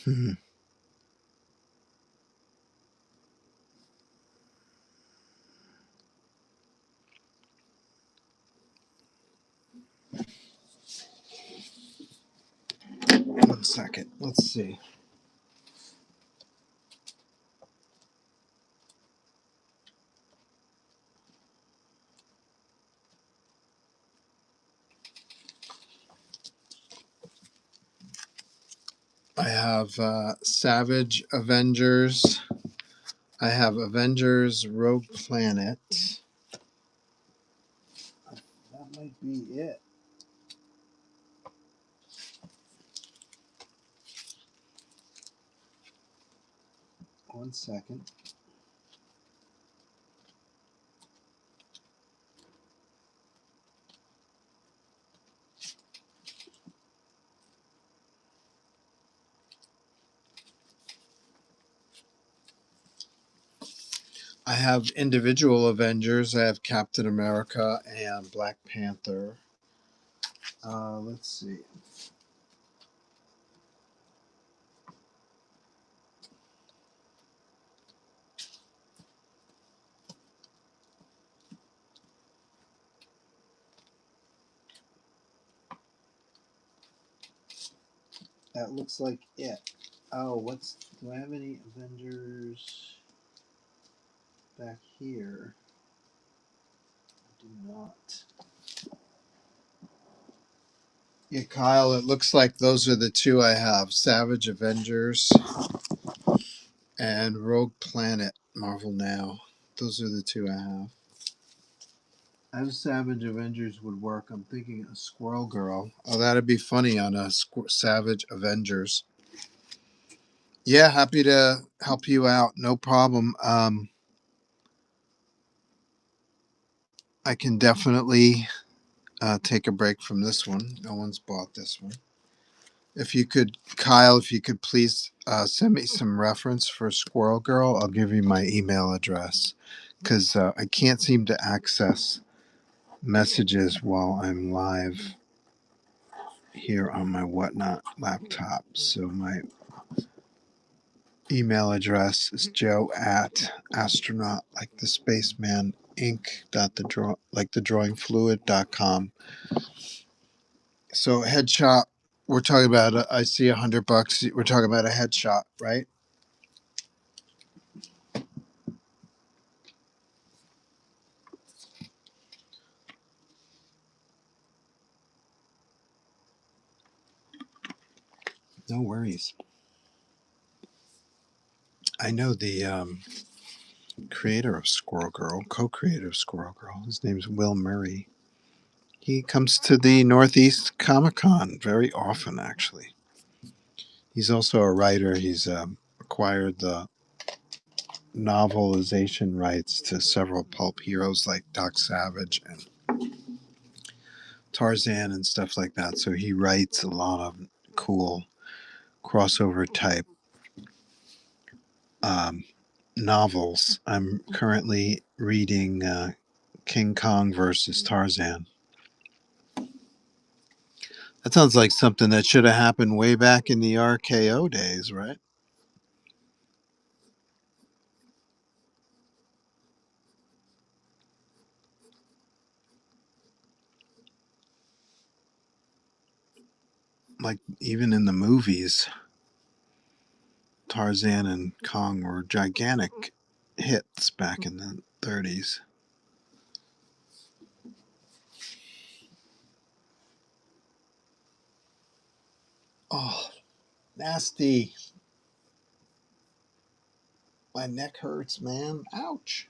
Hmm. 1 second. Let's see. I have Savage Avengers. I have Avengers Rogue Planet. That might be it. 1 second. I have individual Avengers. I have Captain America and Black Panther. Let's see. That looks like it. Oh, do I have any Avengers back here? I do not. Yeah, Kyle, it looks like those are the two I have. Savage Avengers and Rogue Planet Marvel Now. Those are the two I have. As Savage Avengers would work, I'm thinking a Squirrel Girl. Oh, that'd be funny on a Savage Avengers. Yeah, happy to help you out. No problem. I can definitely take a break from this one. No one's bought this one. If you could, Kyle, if you could please send me some reference for Squirrel Girl, I'll give you my email address because I can't seem to access messages while I'm live here on my Whatnot laptop. So my email address is joe at astronaut like the spaceman inc dot the draw like the drawing fluid.com. So headshot, we're talking about I see $100. We're talking about a headshot, right? No worries. I know the creator of Squirrel Girl, co-creator of Squirrel Girl. His name's Will Murray. He comes to the Northeast Comic Con very often, actually. He's also a writer. He's acquired the novelization rights to several pulp heroes like Doc Savage and Tarzan and stuff like that. So he writes a lot of cool crossover type um, novels. I'm currently reading King Kong versus Tarzan. That sounds like something that should have happened way back in the RKO days, right? Like even in the movies, Tarzan and Kong were gigantic hits back in the 30s. Oh, nasty. My neck hurts, man. Ouch.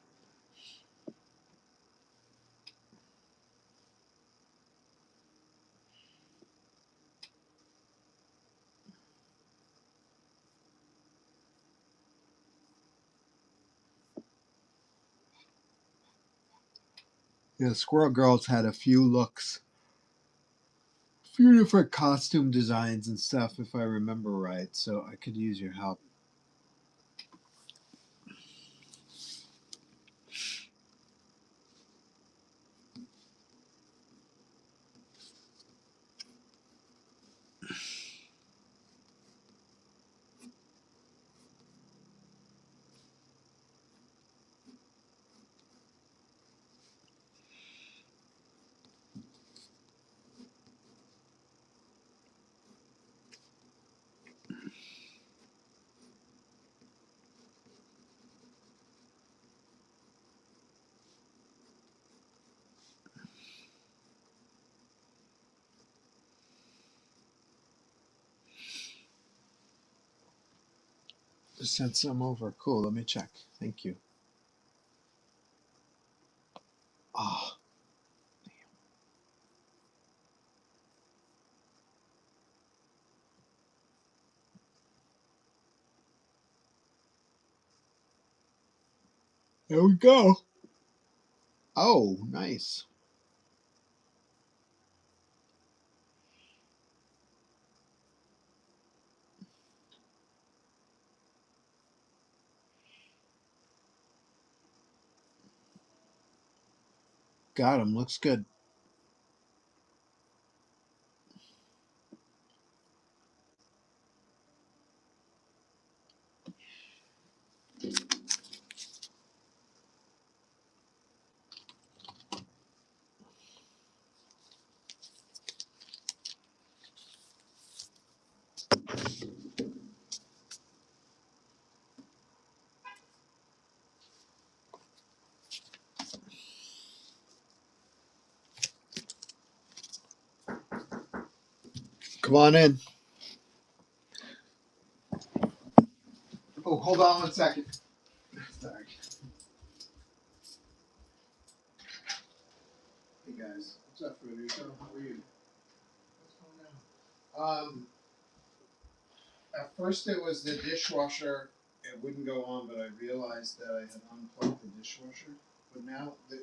Yeah, Squirrel Girls had a few looks. few different costume designs and stuff, if I remember right. So I could use your help. Just sent some over. Cool. Let me check. Thank you. Ah, there we go. Oh, nice. Got him. Looks good. Come on in. Oh, hold on 1 second. Sorry. Hey guys, what's up, Federico? How are you? What's going on? At first it was the dishwasher. It wouldn't go on, but I realized that I had unplugged the dishwasher. But now the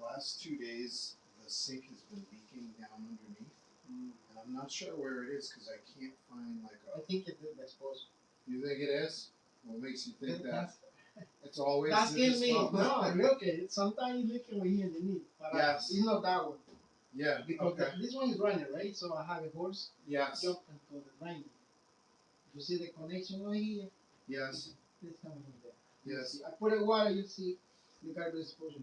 last 2 days the sink has been leaking down underneath, and I'm not sure where it is because I can't find like a. I think it is, I suppose. You think it is? What makes you think that? It's always. That's this me. one? No, look, sometimes you look over here underneath. But Yes. it's not that one. Yeah. Because Okay. this one is running, right? So I have a horse Yes. jump into the line. You see the connection over here? Yes. It's coming from there. Yes. I put a water, you see the garbage disposal.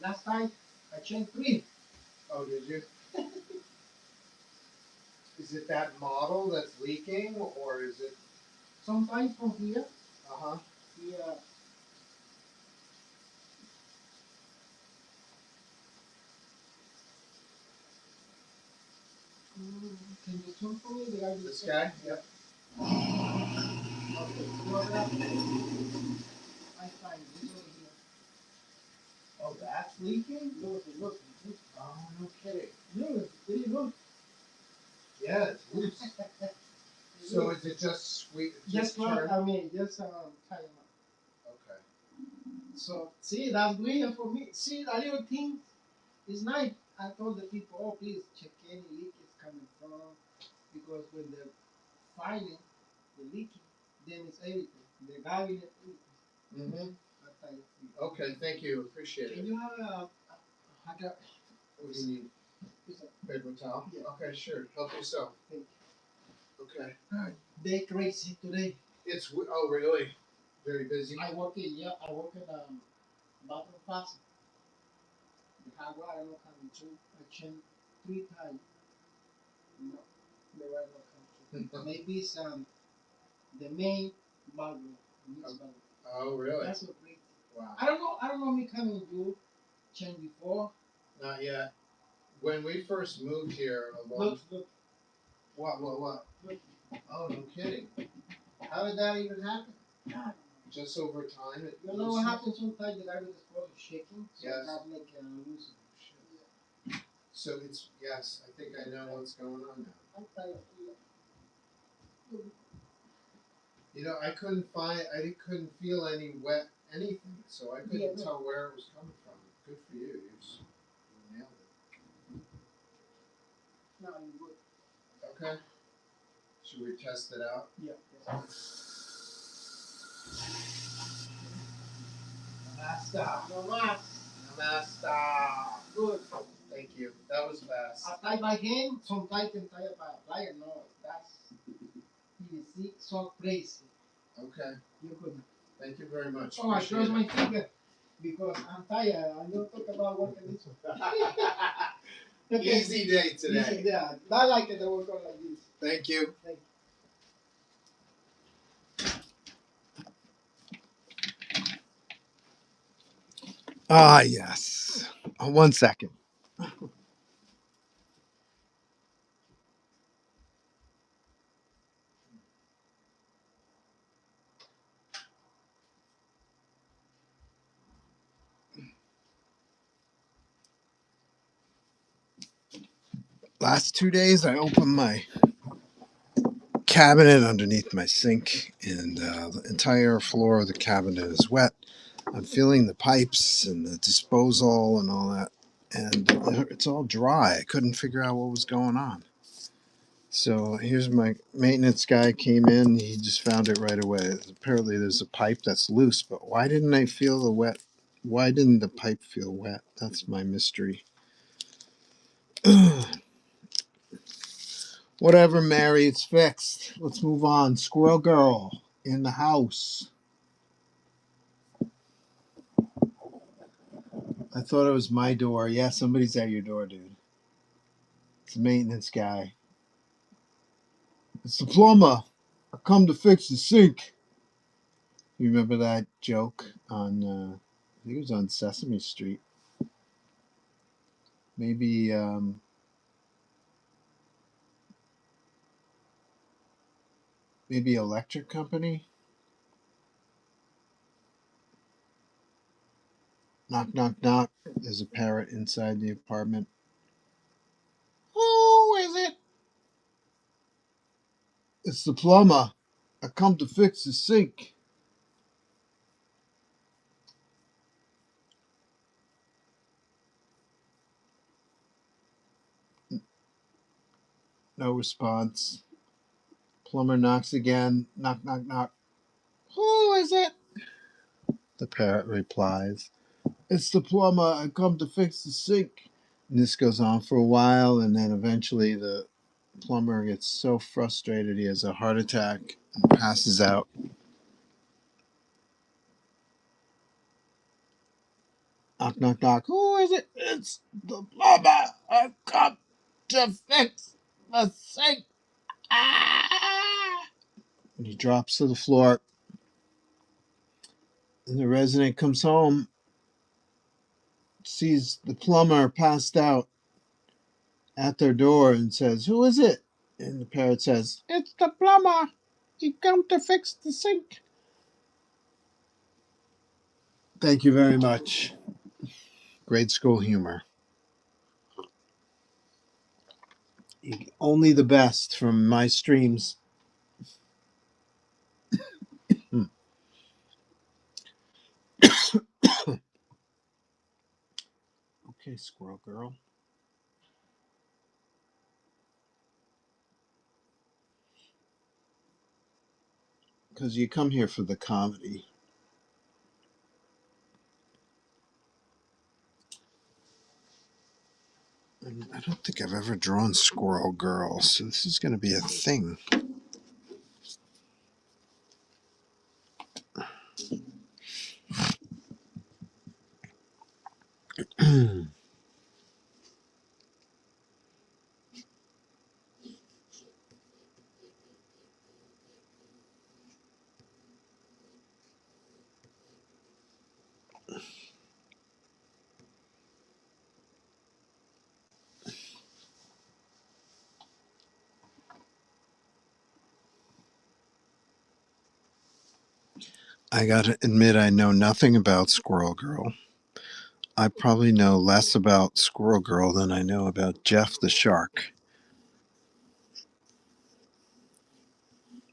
Last time I changed 3. Oh, did you? Is it that model that's leaking, or is it? Sometimes from here. Uh-huh. Yeah. Can you turn for me? The guy This guy? Yep. Okay. I find this over here. Oh, that's leaking? Look. Oh, no kidding. Look, there you go. Yeah, it's loose. So is it just sweet? Just turn? tie them up. Okay. So see, that's weird for me. See, that little thing is nice. I told the people, oh, please check any leak is coming from, because when they're finding the leaking, then it's everything. The cabinet, everything. Mm-hmm. That's how you see. Okay, thank you. Appreciate it. Can you have a What do you need? Paper towel? Yeah. Okay, sure. Help yourself. Thank Okay. They crazy today. Oh, really? Very busy? I work in bathroom faucet. The hot water not coming through. I changed 3 times. No, the water not coming through. Maybe it's the main valve, mix valve. Oh, really? That's what breaks. Wow. I don't know me coming you change before. Not yet. When we first moved here, Look. What? Look. Oh, no kidding. How did that even happen? Just over time, it. You know what happens sometimes? The garbage disposal shaking. So Yes. that's like loose. So it's, yes, I think I know what's going on now. I'm tired. You know, I couldn't feel any anything, so I couldn't tell where it was coming from. Good for you. You nailed No, you're good. Okay. Should we test it out? Yeah. Namaste. Namaste. Good. Thank you. That was fast. I tie by hand, sometimes can tie it by a plier. No, that's easy. So crazy. Okay. You could. Thank you very much. Oh, I Appreciate cross it. my finger because I'm tired. I don't talk about working this one. Okay. Easy day today. Easy, yeah. I like it. I work on like this. Thank you. Thank you. Ah, yes. 1 second. Last 2 days, I opened my cabinet underneath my sink, and the entire floor of the cabinet is wet. I'm feeling the pipes and the disposal and all that, and it's all dry. I couldn't figure out what was going on. So here's my maintenance guy came in. He just found it right away. Apparently, there's a pipe that's loose, but why didn't I feel the wet? Why didn't the pipe feel wet? That's my mystery. Whatever, Mary, it's fixed. Let's move on. Squirrel Girl in the house. I thought it was my door. Yeah, somebody's at your door, dude. It's the maintenance guy. It's the plumber. I come to fix the sink. You remember that joke on, I think it was on Sesame Street. Maybe, maybe electric company? Knock, knock, knock. There's a parrot inside the apartment. Who is it? It's the plumber. I come to fix the sink. No response. Plumber knocks again. Knock, knock, knock. Who is it? The parrot replies, it's the plumber. I come to fix the sink. And this goes on for a while, and then eventually the plumber gets so frustrated he has a heart attack and passes out. Knock, knock, knock. Who is it? It's the plumber. I come to fix the sink. Ah! And he drops to the floor, and the resident comes home, sees the plumber passed out at their door, and says, who is it? And the parrot says, it's the plumber. He come to fix the sink. Thank you very much. Grade school humor. Only the best from my streams. Hmm. Okay, Squirrel Girl. Because you come here for the comedy. And I don't think I've ever drawn Squirrel Girl, so this is going to be a thing. I gotta admit, I know nothing about Squirrel Girl. I probably know less about Squirrel Girl than I know about Jeff the Shark.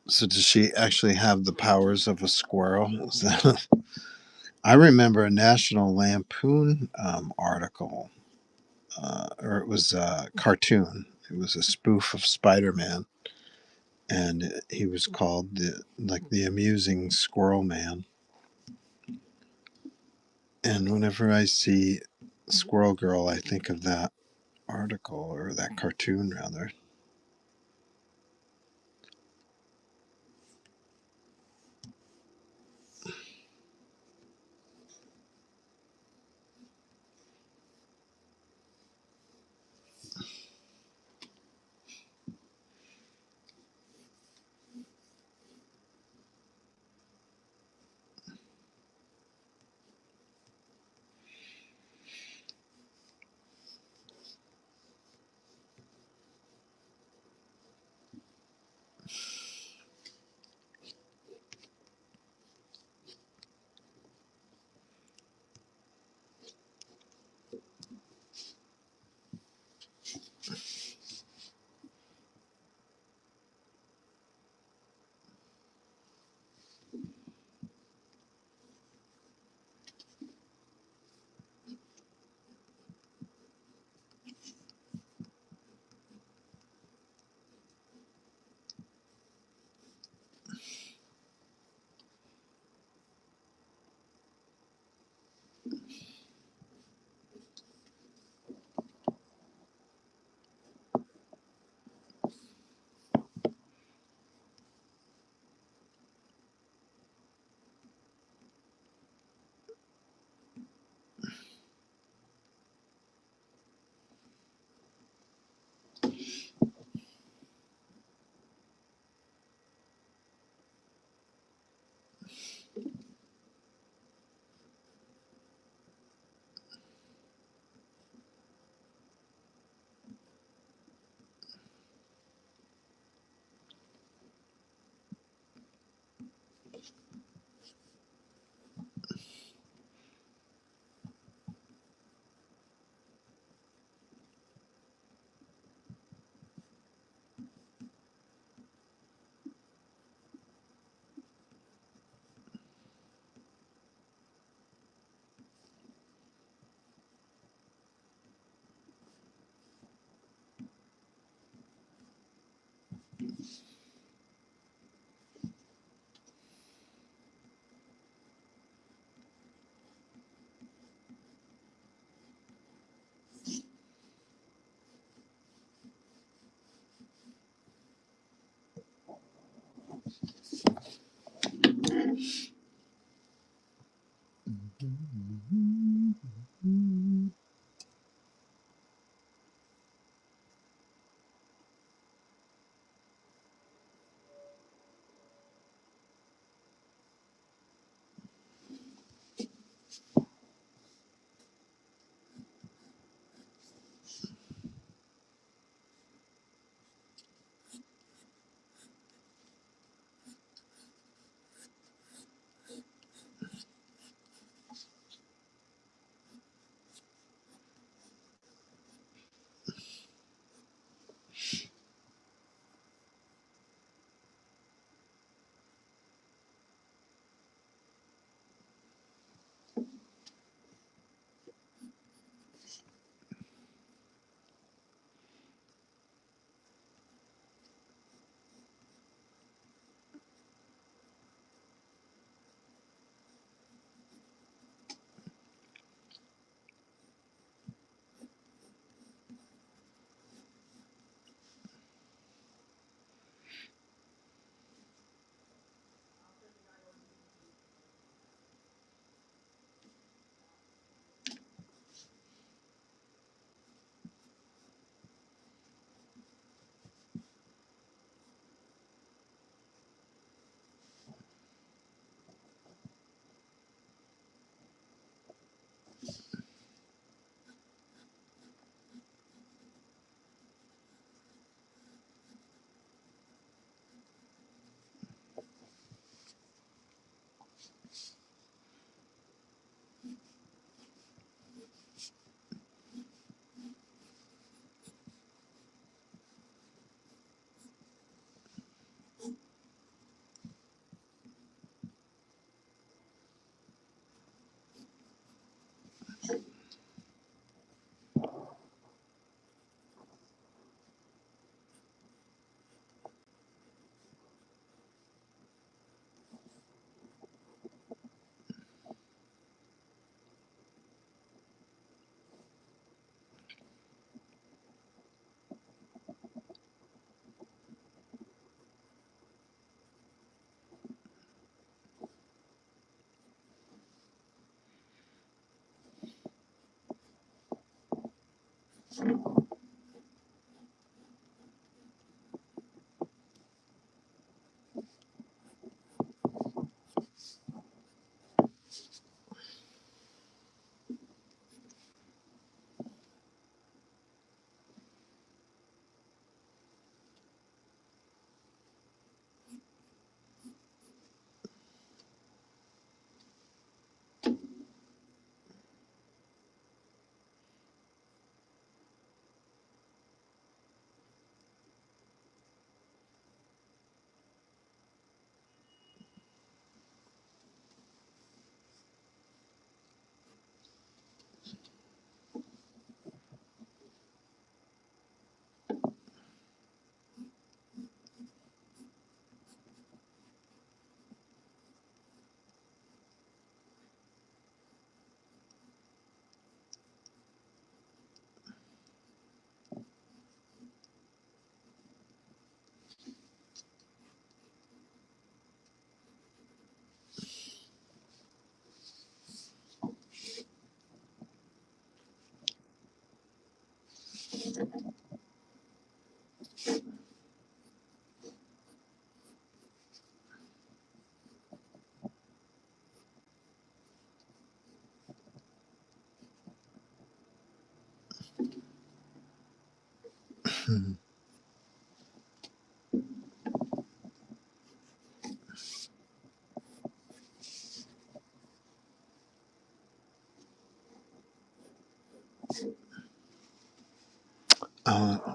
So, does she actually have the powers of a squirrel? I remember a National Lampoon article, or it was a cartoon. It was a spoof of Spider-Man, and he was called the amusing Squirrel Man. And whenever I see Squirrel Girl, I think of that article, or that cartoon rather.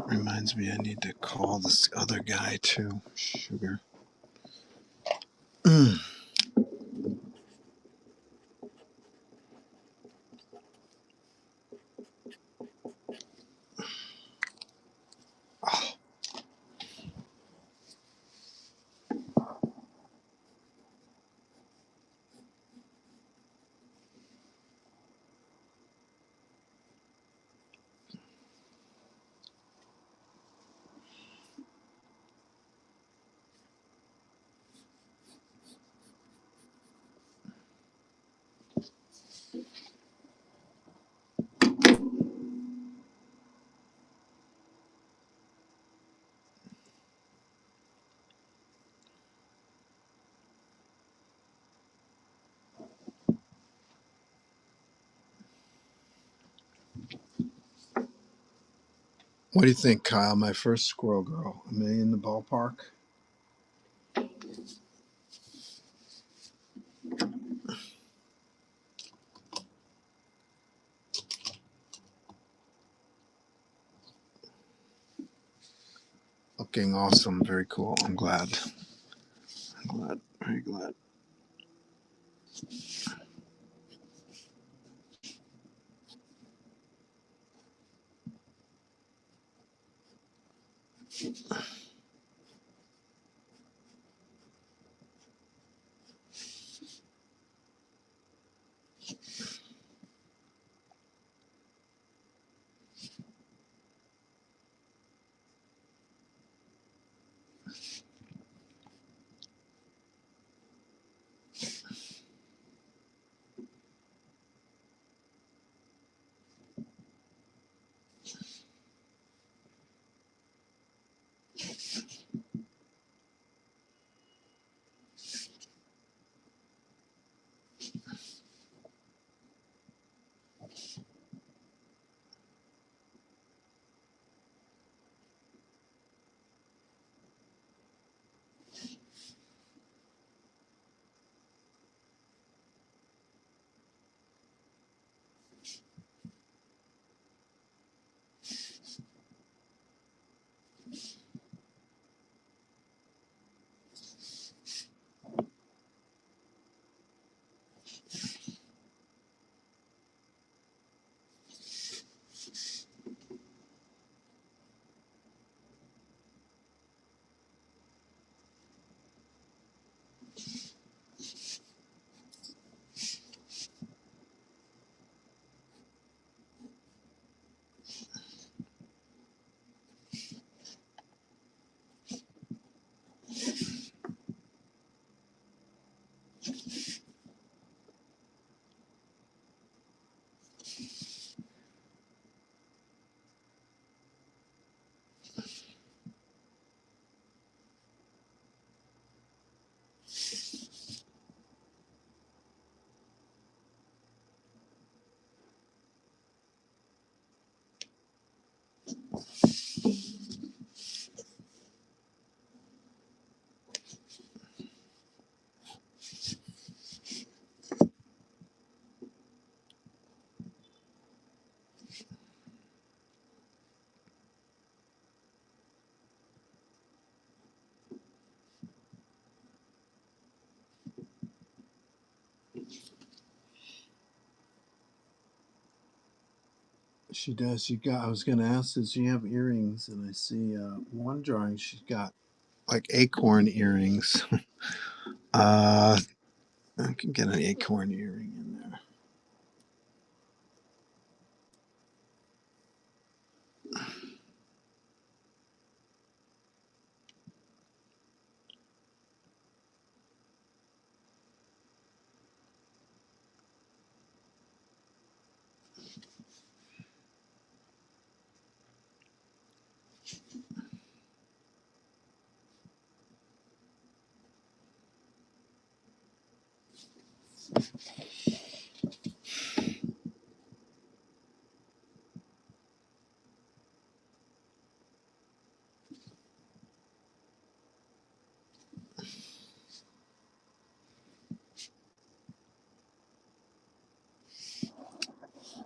Reminds me I need to call this other guy too. Sugar. What do you think, Kyle? My first squirrel girl. Am I in the ballpark? Looking awesome. Very cool. I'm glad. I'm glad. Very glad. She does. She got. I was going to ask, does she have earrings? And I see one drawing. She's got like acorn earrings. I can get an acorn earring in there.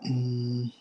Mm,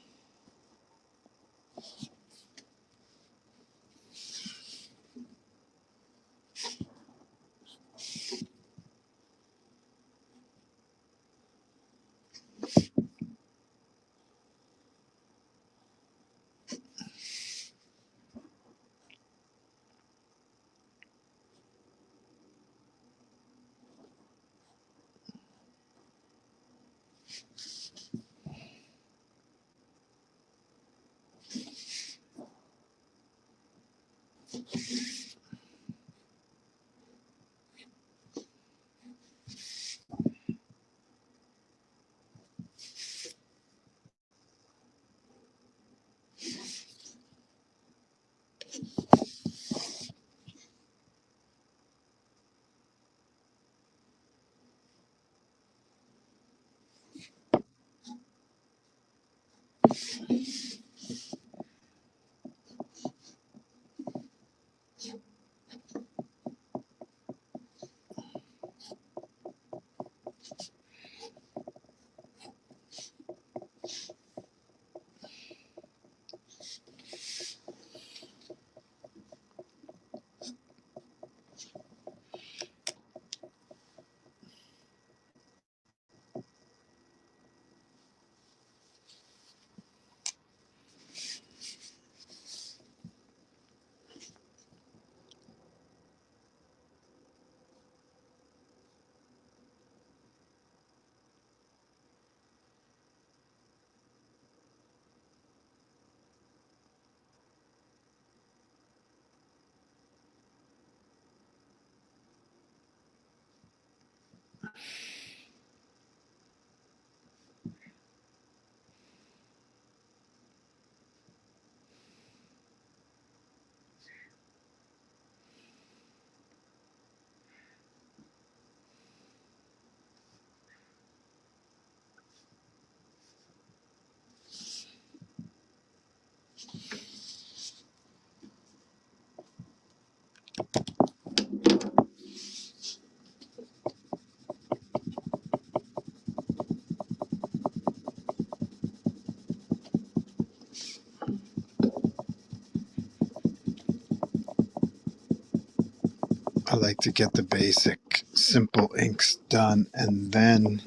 I like to get the basic simple inks done and then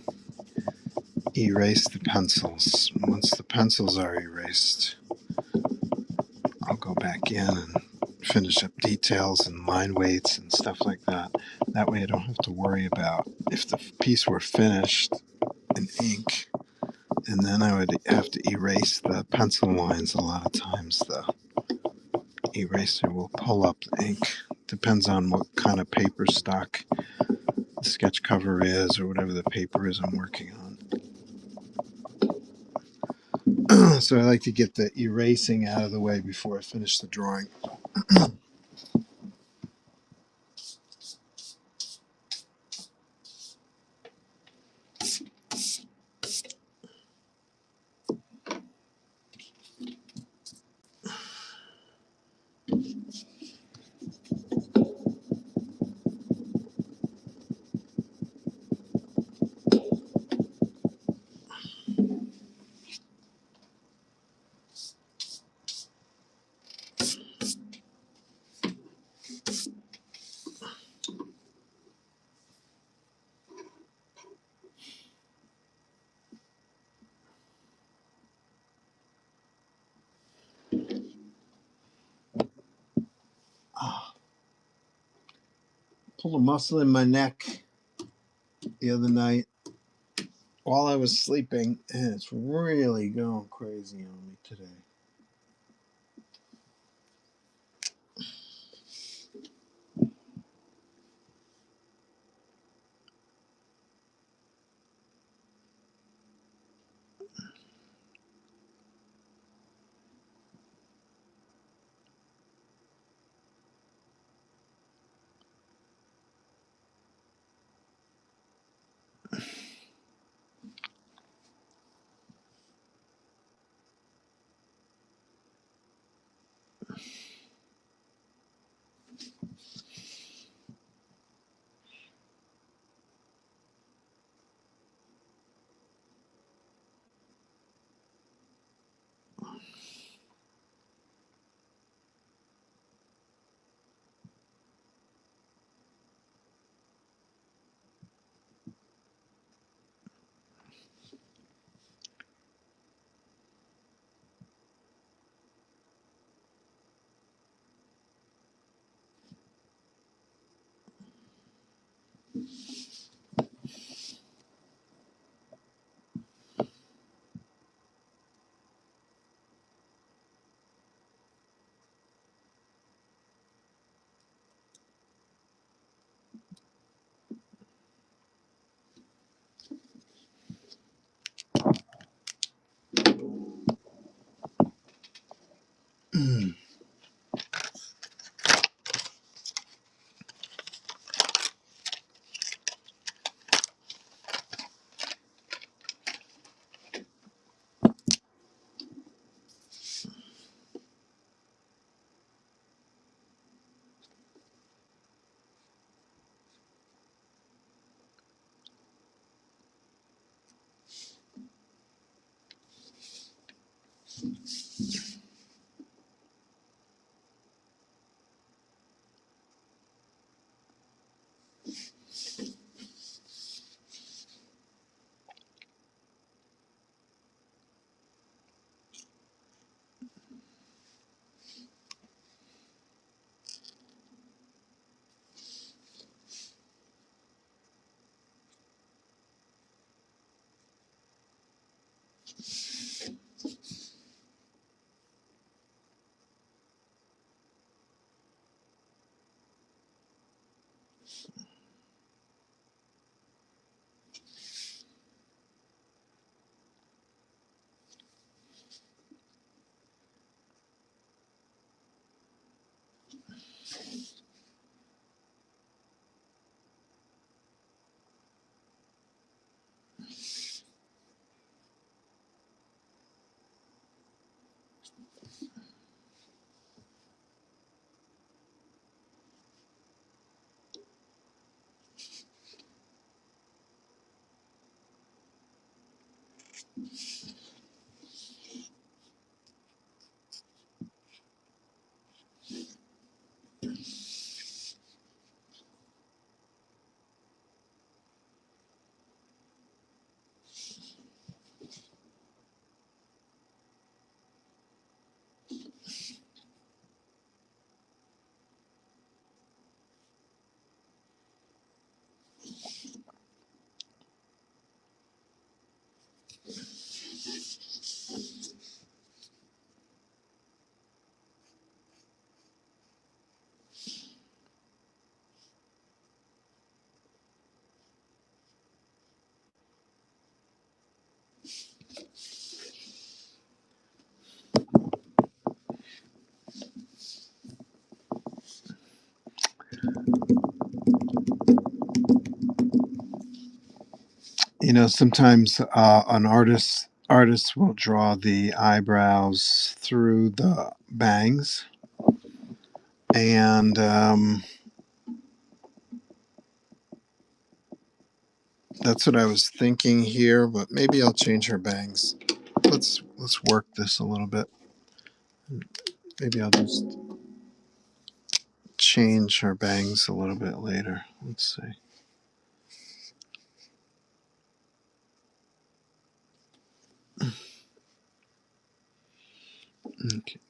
erase the pencils. Once the pencils are erased, I'll go back in and finish up details and line weights and stuff like that. That way I don't have to worry about if the piece were finished in ink, and then I would have to erase the pencil lines. A lot of times the eraser will pull up the ink. Depends on what kind of paper stock the sketch cover is or whatever the paper is I'm working on. So I like to get the erasing out of the way before I finish the drawing. Pulled a muscle in my neck the other night while I was sleeping, and it's really going crazy on me today. Sometimes an artist will draw the eyebrows through the bangs, and that's what I was thinking here. But maybe I'll change her bangs. Let's work this a little bit. Maybe I'll just change her bangs a little bit later. Let's see. Okay.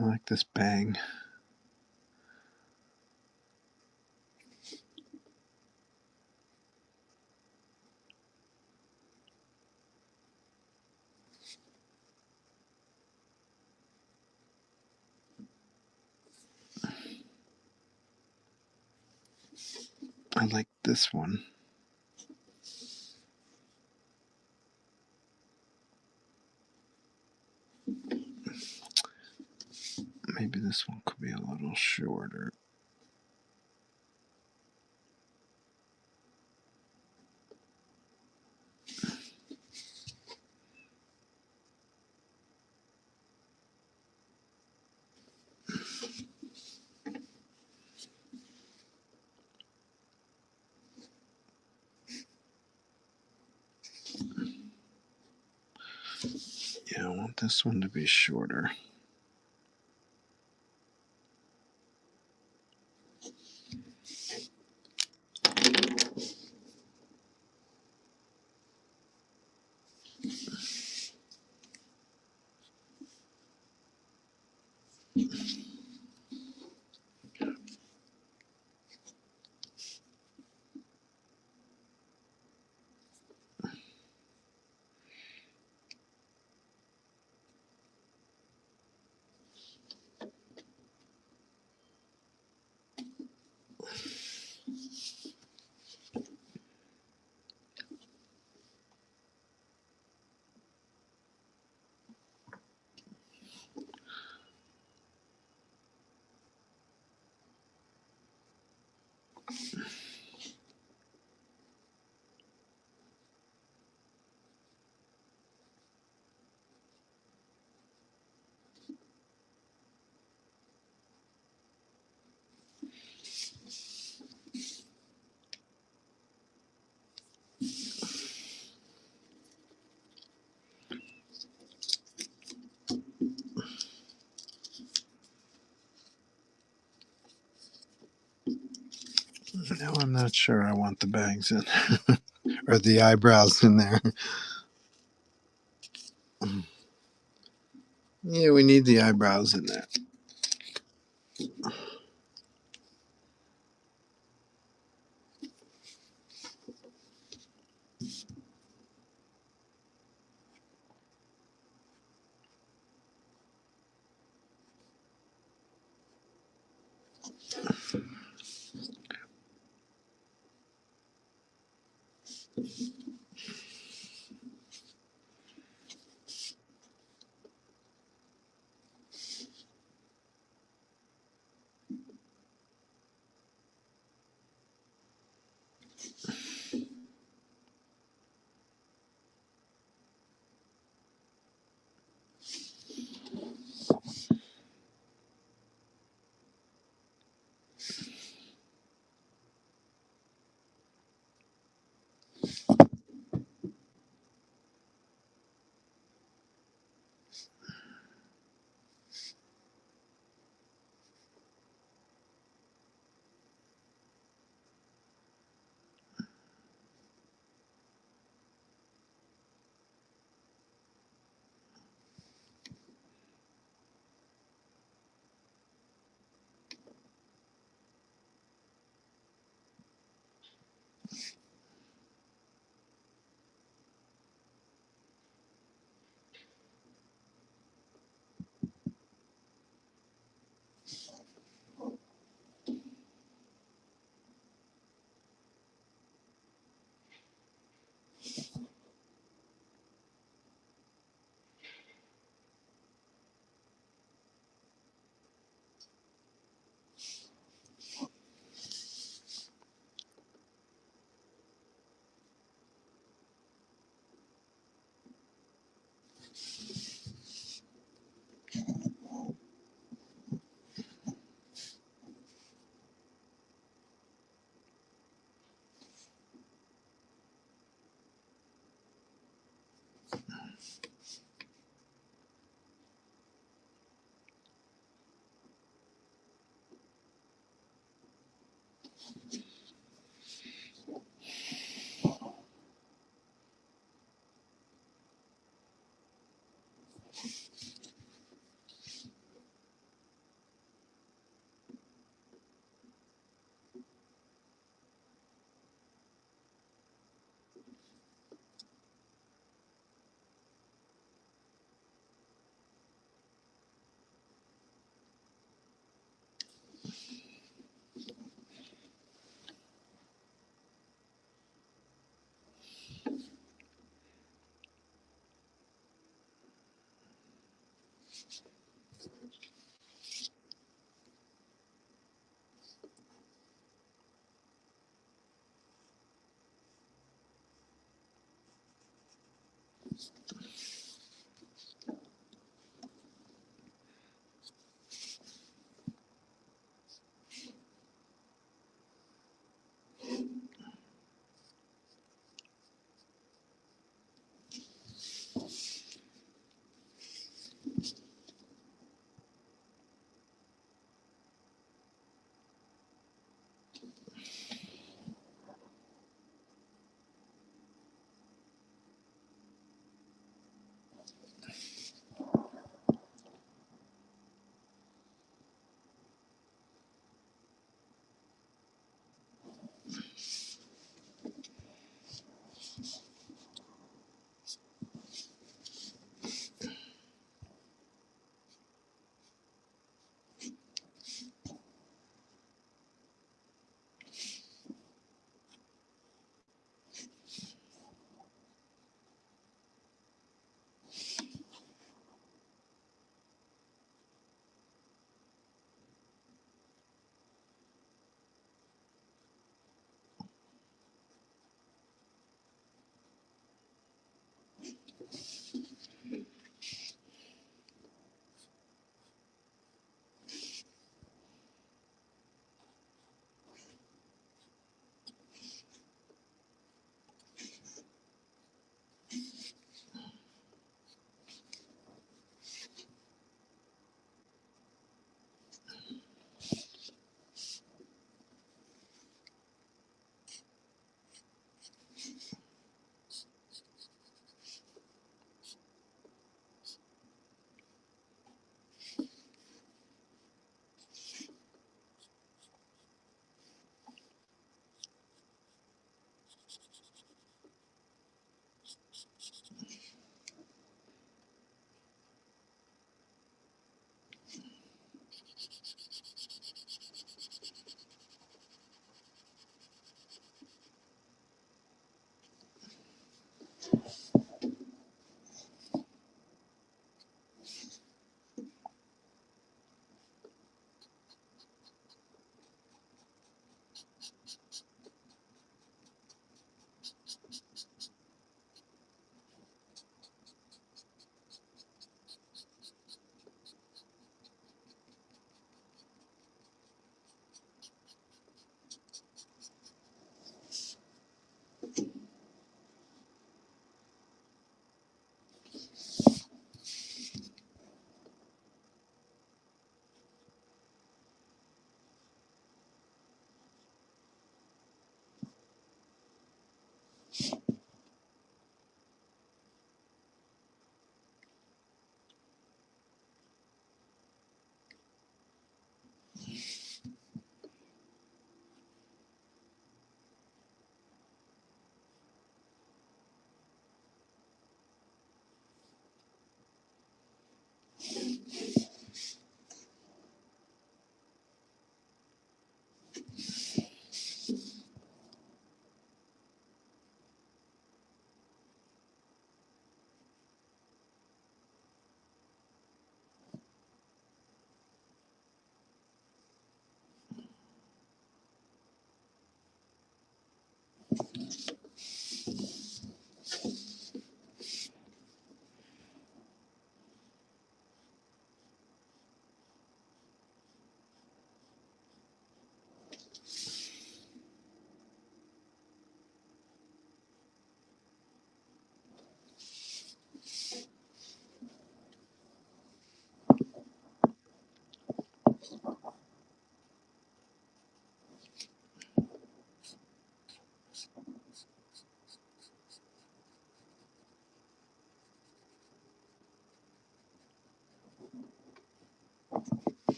I like this bang. I like this one. Maybe this one could be a little shorter. Yeah, I want this one to be shorter. Now I'm not sure I want the bangs in or the eyebrows in there. Yeah, we need the eyebrows in there.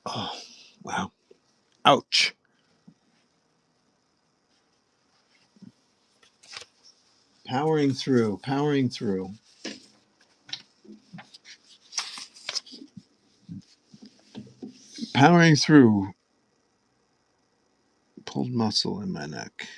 Oh, wow. Ouch. Powering through, powering through, powering through. Pulled muscle in my neck.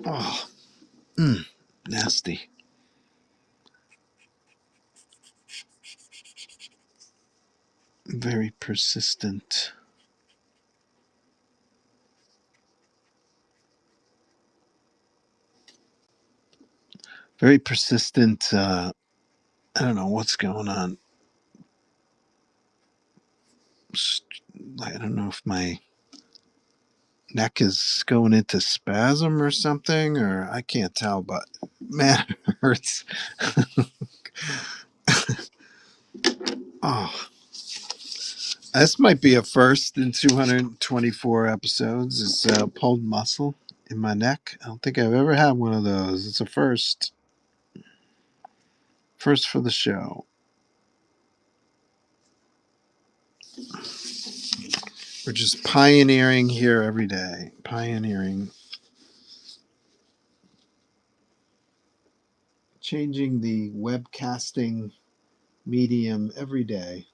Oh, nasty. Very persistent. Very persistent. I don't know what's going on. I don't know if my neck is going into spasm or something, or I can't tell, but man, it hurts. Oh, this might be a first in 224 episodes. Is pulled muscle in my neck. I don't think I've ever had one of those. It's a first. First for the show. We're just pioneering here every day. Pioneering. Changing the webcasting medium every day.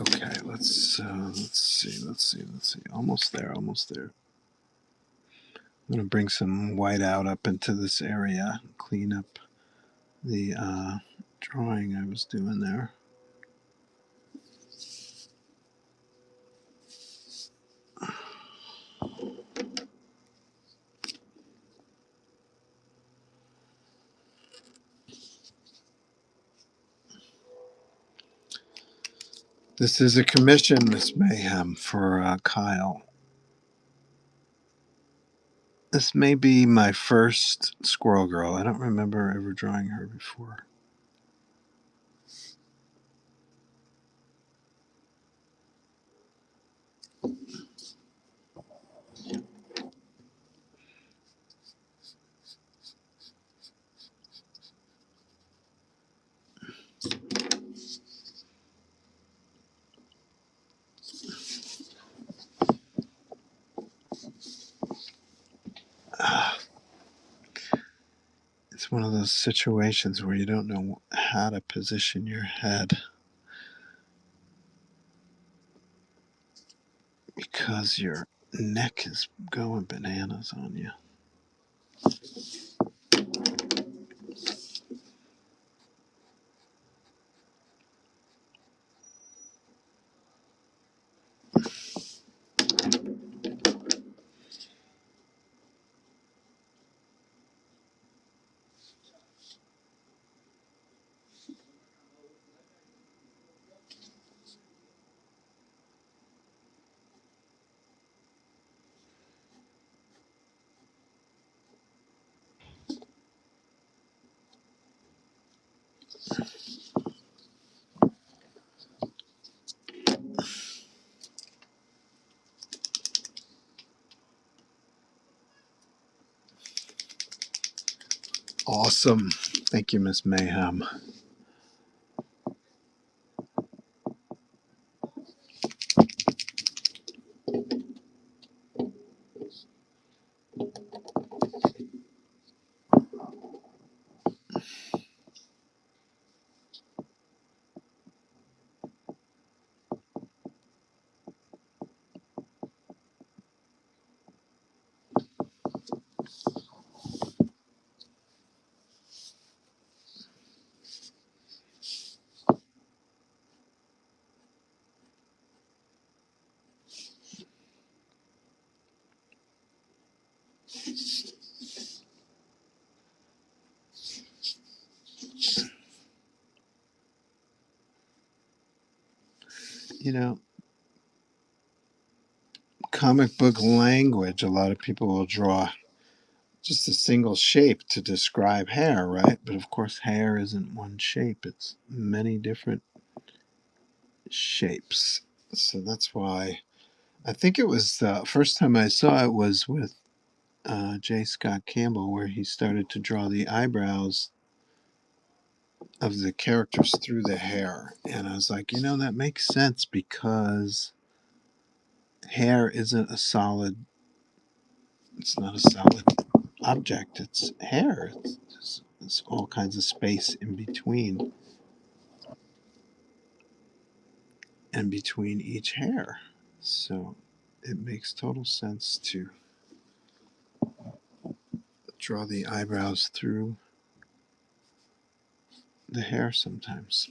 Okay, let's see. Almost there. I'm gonna bring some white out up into this area, clean up the drawing I was doing there. This is a commission, Miss Mayhem, for Kyle. This may be my first Squirrel Girl. I don't remember ever drawing her before. It's one of those situations where you don't know how to position your head because your neck is going bananas on you. Awesome. Thank you, Miss Mayhem. You know, comic book language, a lot of people will draw just a single shape to describe hair, right? But of course, hair isn't one shape, it's many different shapes. So that's why I think it was the first time I saw it was with J. Scott Campbell, where he started to draw the eyebrows of the characters through the hair. And I was like, that makes sense because hair isn't a solid, it's not a solid object, it's hair. It's all kinds of space in between and between each hair. So it makes total sense to draw the eyebrows through the hair sometimes.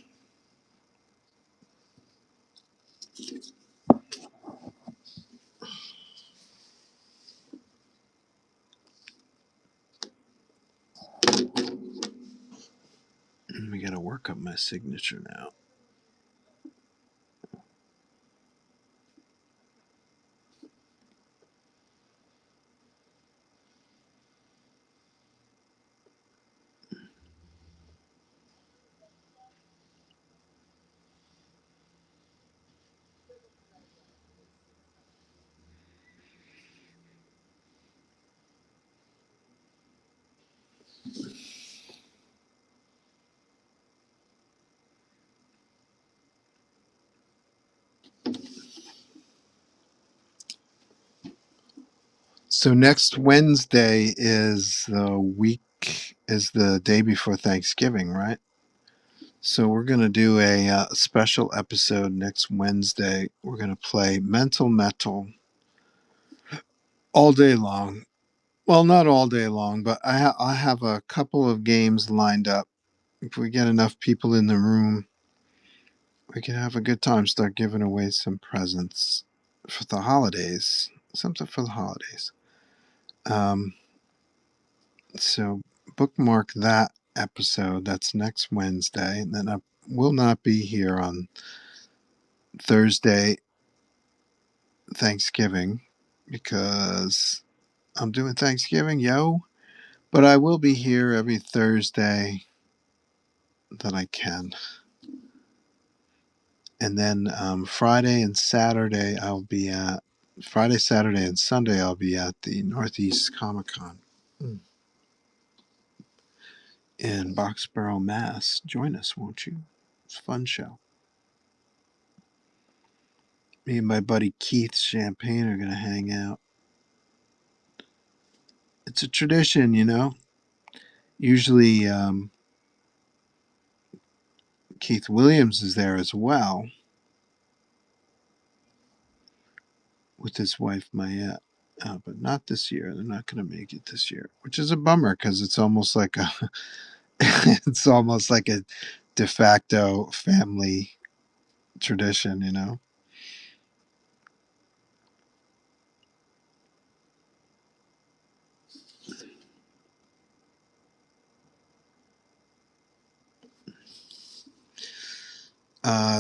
And we got to work up my signature now. So next Wednesday is the day before Thanksgiving, right? So we're going to do a special episode next Wednesday. We're going to play Mental Metal all day long. Well, not all day long, but I have a couple of games lined up. If we get enough people in the room, we can have a good time. Start giving away some presents for the holidays. Something for the holidays. Um, so bookmark that episode. That's next Wednesday. And then I will not be here on Thursday, Thanksgiving, because I'm doing Thanksgiving, yo. But I will be here every Thursday that I can. And then Friday, Saturday, and Sunday, I'll be at the Northeast Comic Con in Boxborough, Mass. Join us, won't you? It's a fun show. Me and my buddy Keith Champagne are going to hang out. It's a tradition, Usually Keith Williams is there as well with his wife Mayette. But not this year. They're not going to make it this year, which is a bummer because it's almost like a it's almost like a de facto family tradition.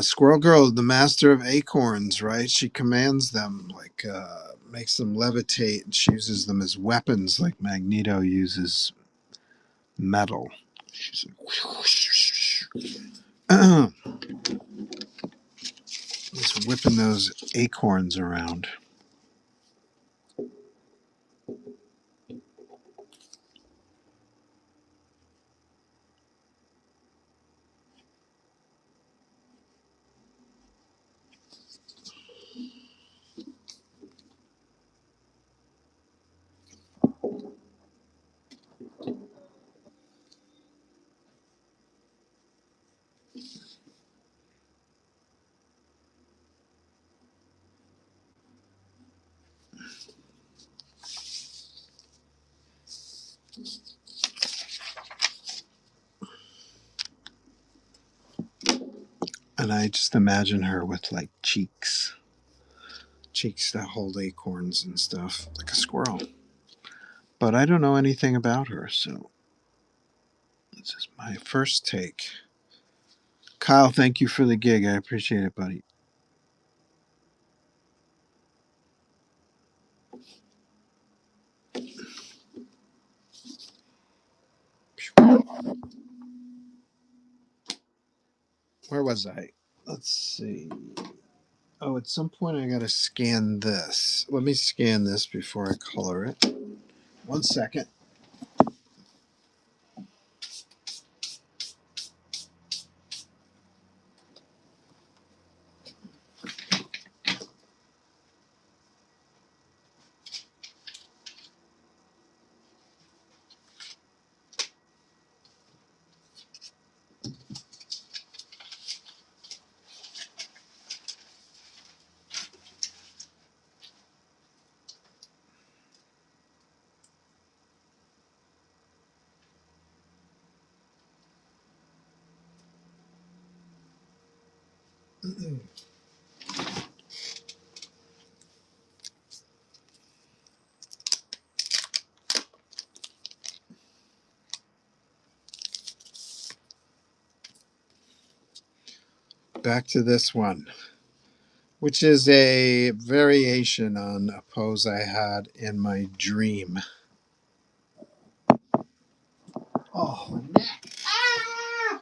Squirrel Girl, the master of acorns, right? She commands them, like makes them levitate, and she uses them as weapons, like Magneto uses metal. She's like, Just whipping those acorns around. And I just imagine her with like cheeks that hold acorns and stuff, like a squirrel. But I don't know anything about her, so this is my first take. Kyle, thank you for the gig. I appreciate it, buddy. Where was I? Let's see. Oh, at some point I gotta scan this. Let me scan this before I color it. 1 second. Back to this one, which is a variation on a pose I had in my dream. Oh, my neck. Ah!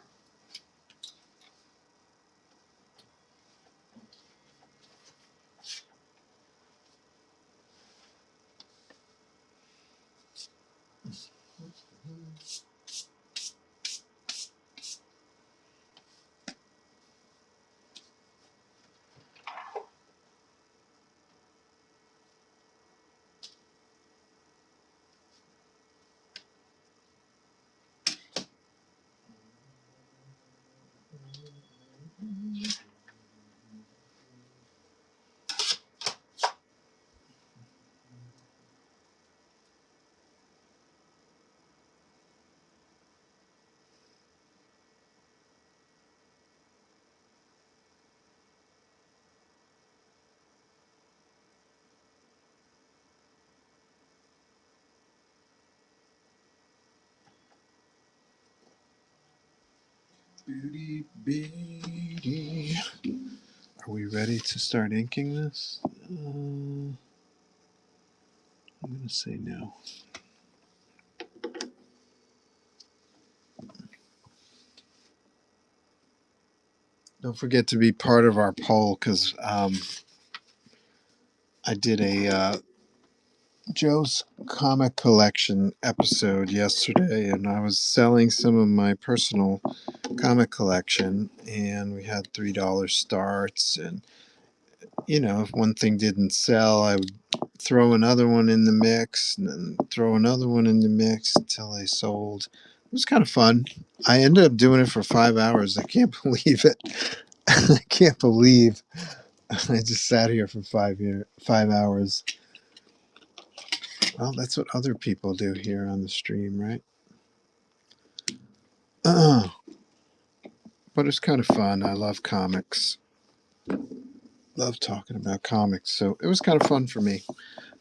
Beauty, beauty. Are we ready to start inking this? I'm going to say no. Don't forget to be part of our poll because I did a Joe's comic collection episode yesterday, and I was selling some of my personal comic collection, and we had $3 starts. And you know, if one thing didn't sell, I would throw another one in the mix, and then throw another one in the mix until they sold. It was kind of fun. I ended up doing it for 5 hours. I can't believe it. I can't believe I just sat here for 5 hours. Well, that's what other people do here on the stream, right? But it's kind of fun. I love comics. Love talking about comics. So it was kind of fun for me.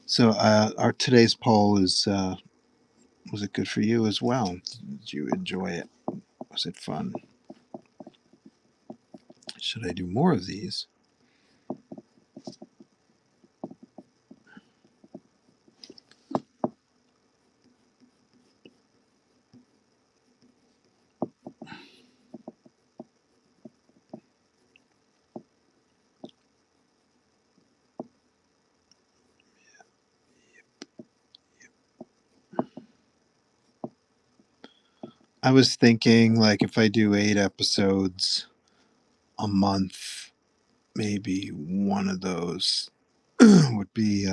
So our today's poll is: was it good for you as well? Did you enjoy it? Was it fun? Should I do more of these? I was thinking like if I do 8 episodes a month, maybe one of those would be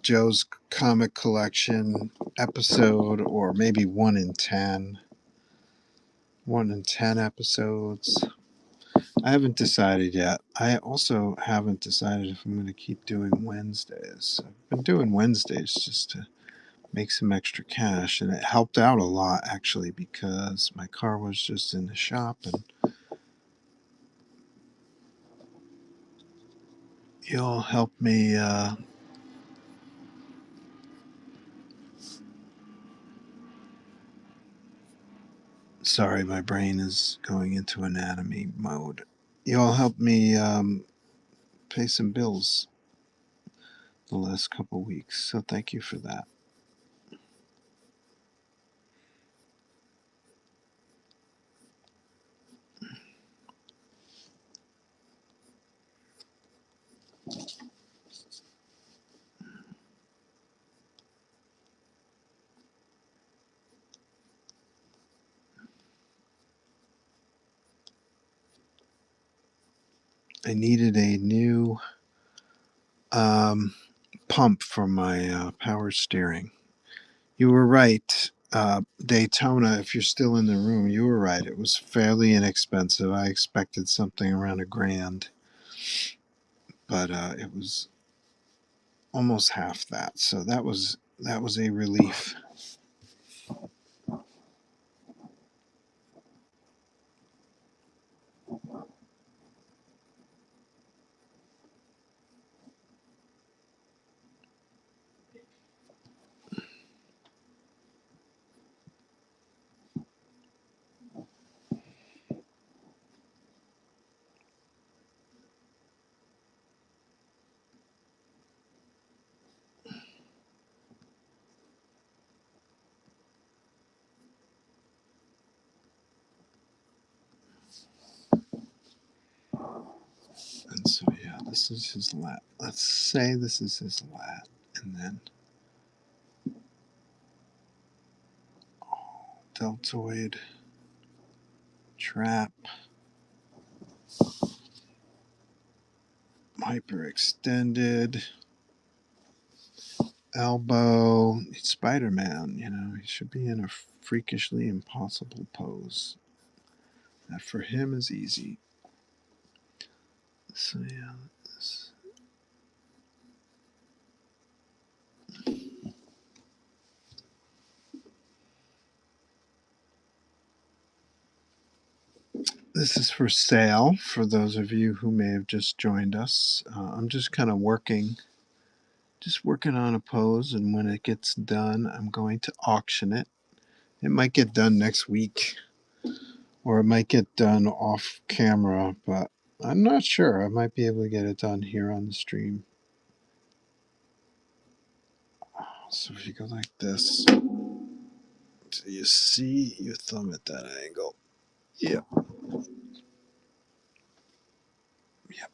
Joe's comic collection episode, or maybe 1 in 10. 1 in 10 episodes. I haven't decided yet. I also haven't decided if I'm going to keep doing Wednesdays. I've been doing Wednesdays just to make some extra cash, and it helped out a lot actually because my car was just in the shop, and y'all helped me. Sorry, my brain is going into anatomy mode. Y'all helped me pay some bills the last couple weeks, so thank you for that. I needed a new um, pump for my power steering. You were right. Daytona, if you're still in the room, you were right. It was fairly inexpensive. I expected something around $1,000, but it was almost half that. So that was a relief. And so yeah, this is his lat. Let's say this is his lat, and then deltoid trap, hyperextended elbow. Spider-Man, he should be in a freakishly impossible pose. That for him is easy. So yeah, this is for sale for those of you who may have just joined us. I'm just kind of working on a pose, and when it gets done, I'm going to auction it. It might get done next week, or it might get done off camera, but I'm not sure. I might be able to get it done here on the stream. So if you go like this, so you see your thumb at that angle. Yep. Yep.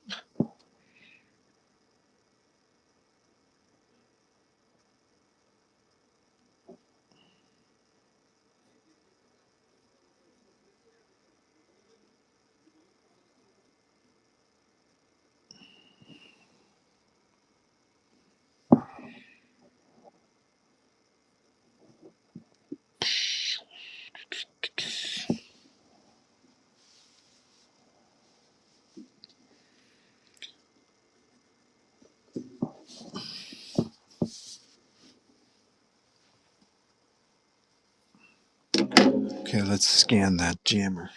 Okay, let's scan that jammer.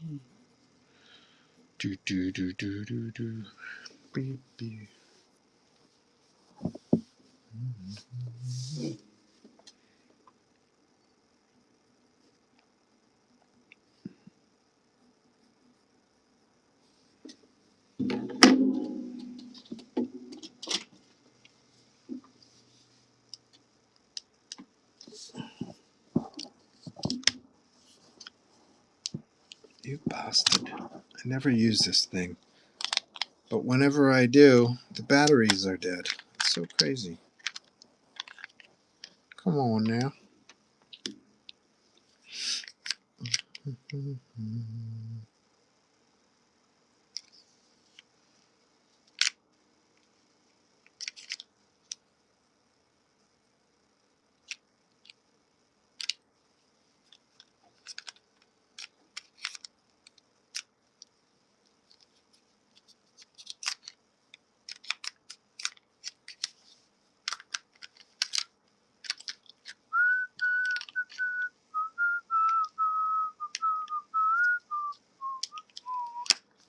Do do do do do do. Beep beep. You bastard. I never use this thing. But whenever I do, the batteries are dead. It's so crazy. Come on now.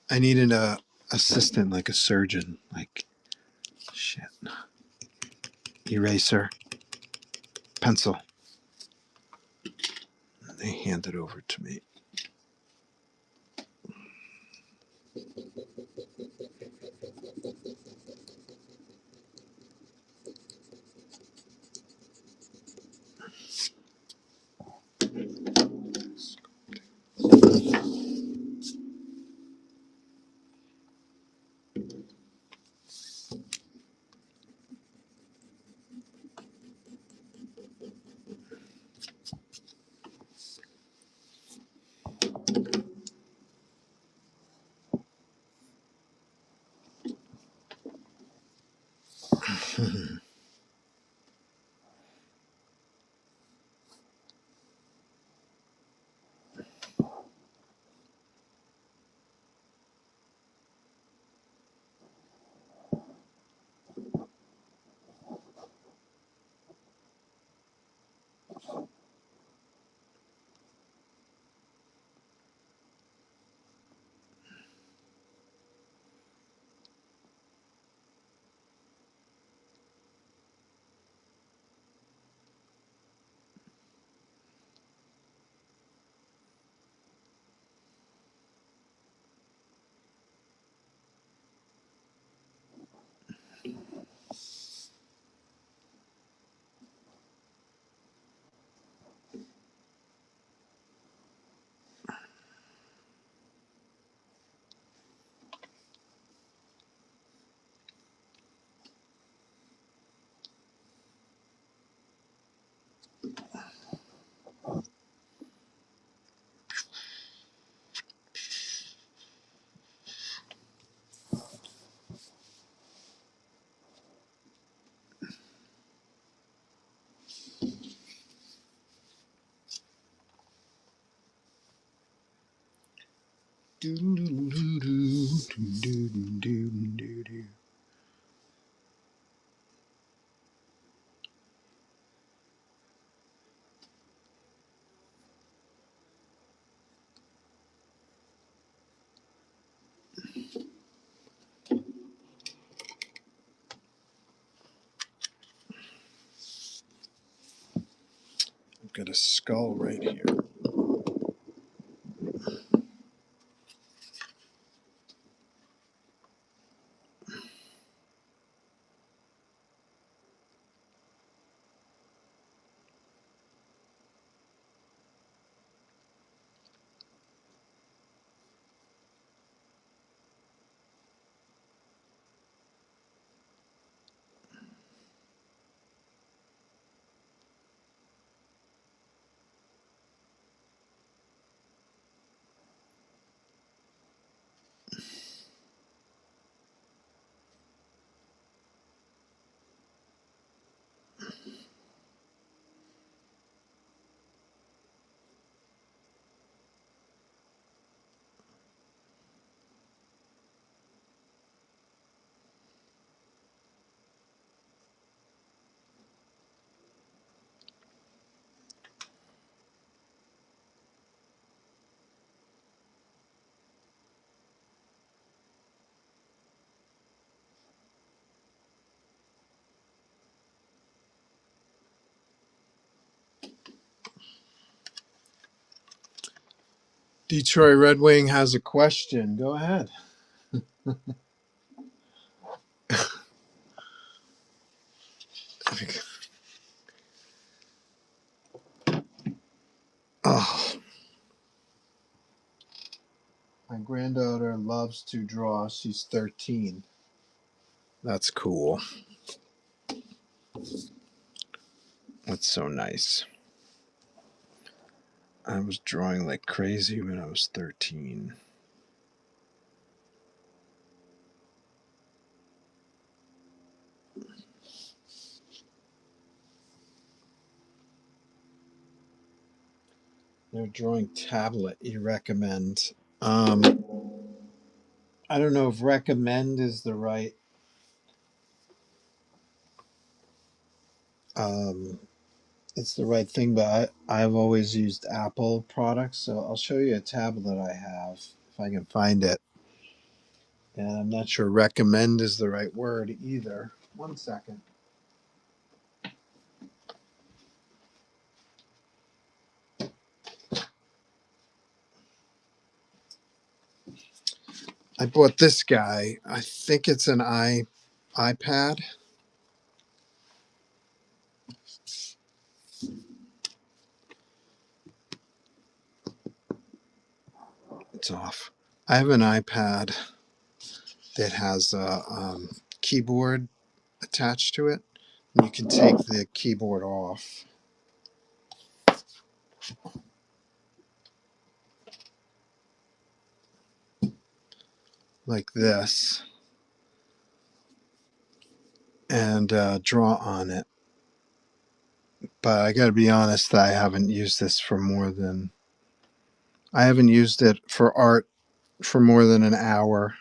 I needed a assistant, like a surgeon. Like, shit. Eraser, pencil. They hand it over to me. I've got a skull right here. Detroit Red Wing has a question. Go ahead. Oh, my granddaughter loves to draw. She's 13. That's cool. That's so nice. I was drawing like crazy when I was 13. No drawing tablet you recommend. I don't know if recommend is the right um, it's the right thing, but I've always used Apple products, so I'll show you a tablet I have if I can find it. And I'm not sure recommend is the right word either. One second. I bought this guy. I think it's an iPad. It's off. I have an iPad that has a keyboard attached to it. You can take the keyboard off like this and draw on it. But I got to be honest, I haven't used this for more than I haven't used it for art for more than an hour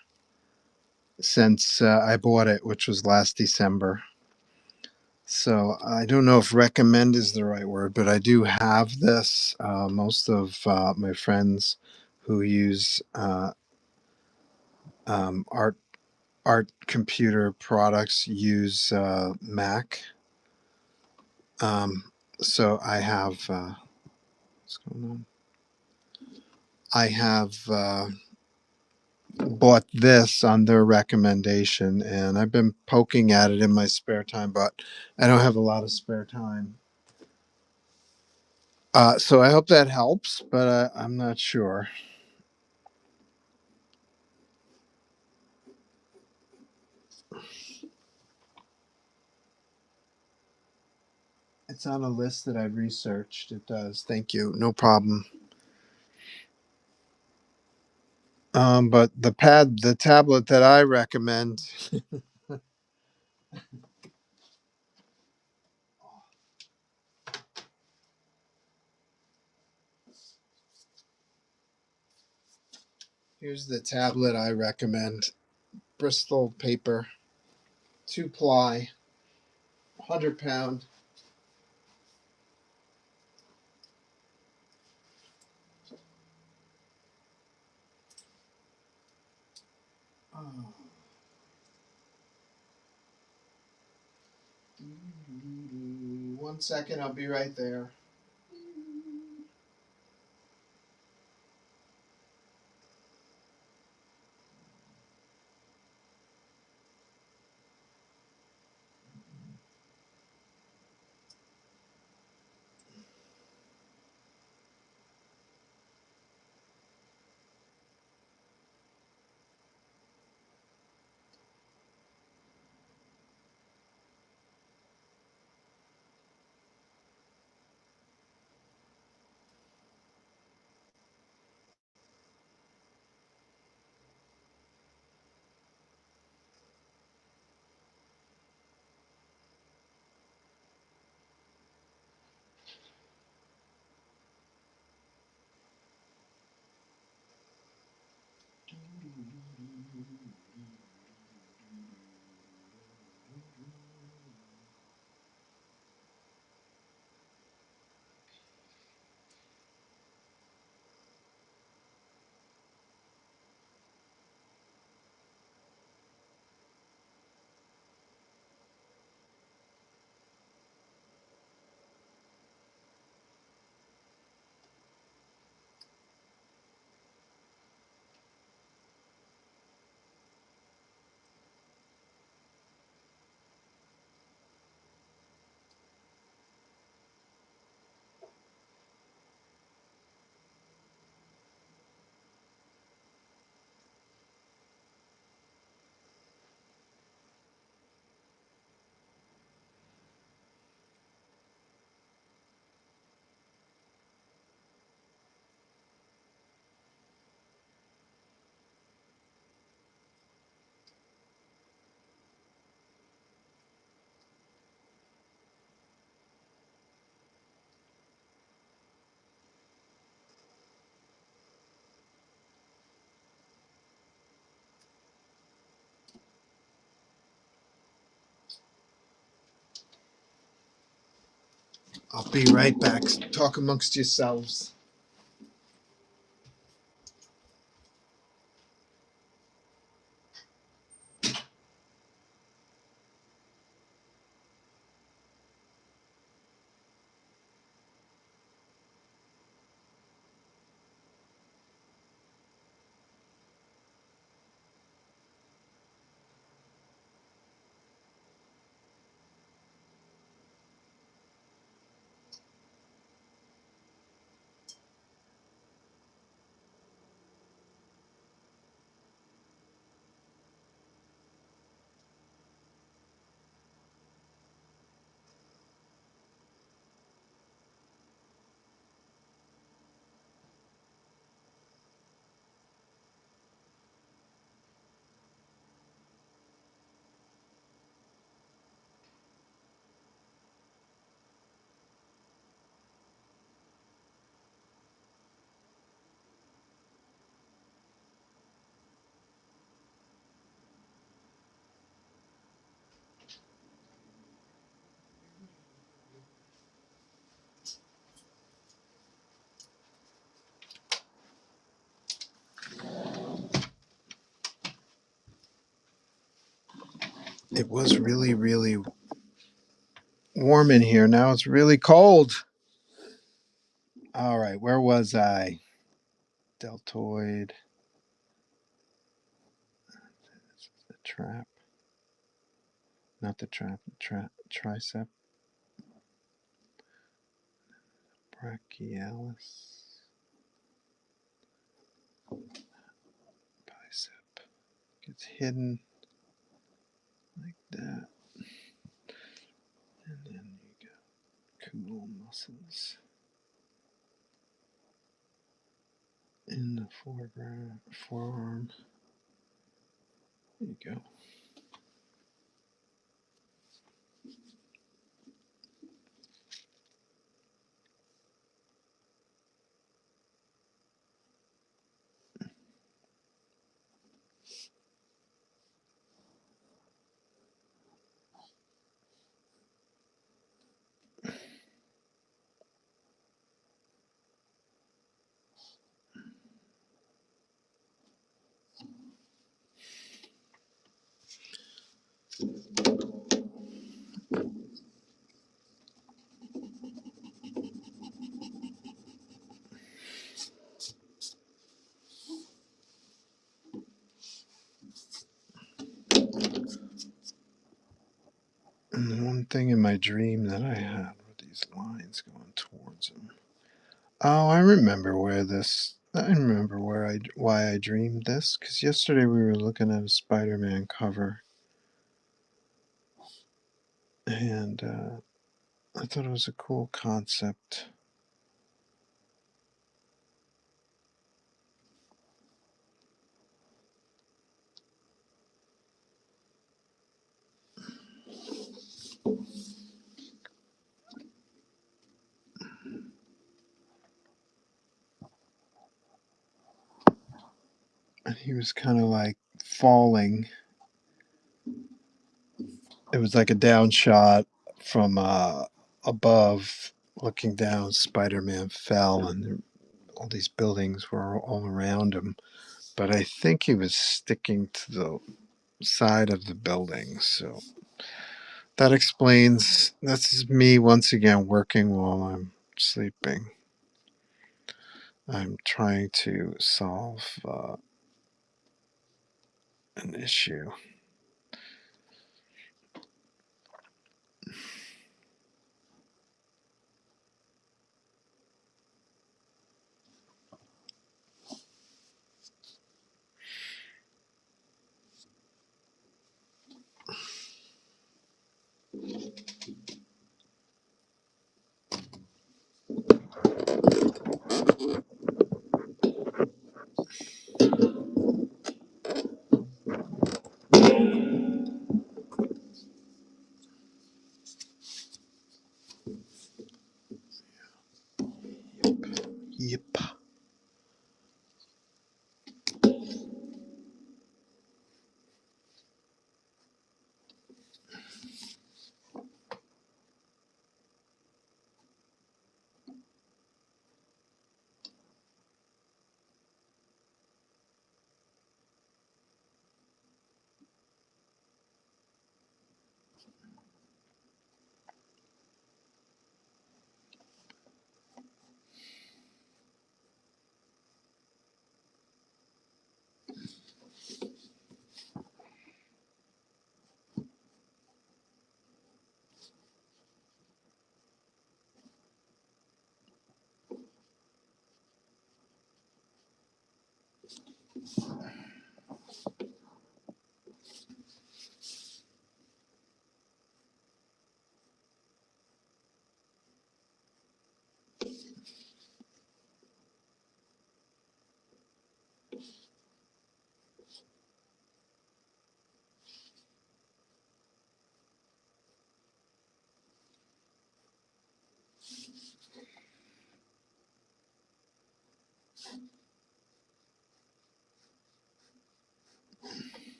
since I bought it, which was last December. So I don't know if recommend is the right word, but I do have this. Most of my friends who use art computer products use Mac. So I have what's going on? I have bought this on their recommendation, and I've been poking at it in my spare time, but I don't have a lot of spare time. So I hope that helps, but I'm not sure. It's on a list that I've researched. It does. Thank you. No problem. But the tablet that I recommend, here's the tablet I recommend. Bristol paper, 2-ply, 100 pound. Oh. 1 second, I'll be right there. I'll be right back. Talk amongst yourselves. It was really, really warm in here. Now it's really cold. All right, where was I? Deltoid. The trap. Not the trap. Tricep. Brachialis. Bicep. Gets hidden like that. And then you got cool muscles in the forearm. There you go. And the one thing in my dream that I had were these lines going towards him. Oh, I remember where this. I remember why I dreamed this. Because yesterday we were looking at a Spider-Man cover, and I thought it was a cool concept. And he was kind of like falling. It was like a down shot from above, looking down. Spider-Man fell, and all these buildings were all around him. But I think he was sticking to the side of the building. So that explains. That's me once again working while I'm sleeping. I'm trying to solve an issue.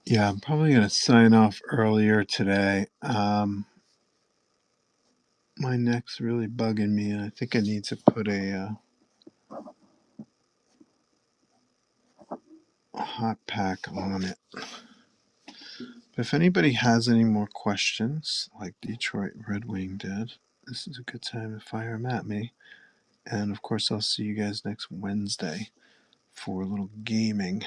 Yeah, I'm probably going to sign off earlier today. My neck's really bugging me, and I think I need to put a hot pack on it. But if anybody has any more questions, like Detroit Red Wing did, this is a good time to fire them at me. And of course, I'll see you guys next Wednesday for a little gaming.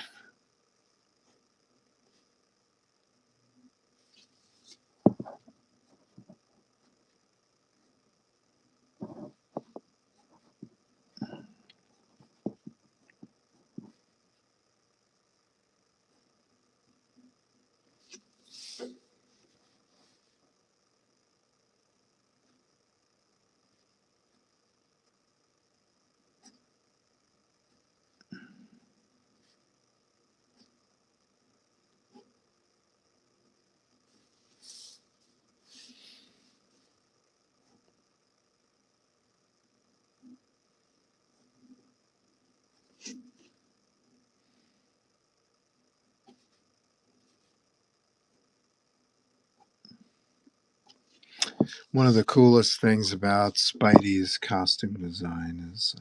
One of the coolest things about Spidey's costume design is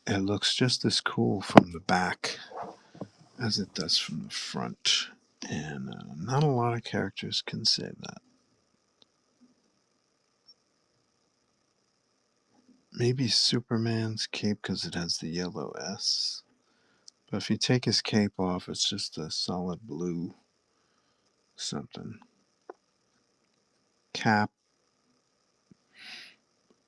it looks just as cool from the back as it does from the front. And not a lot of characters can say that. Maybe Superman's cape because it has the yellow S. But if you take his cape off, it's just a solid blue something. Cap.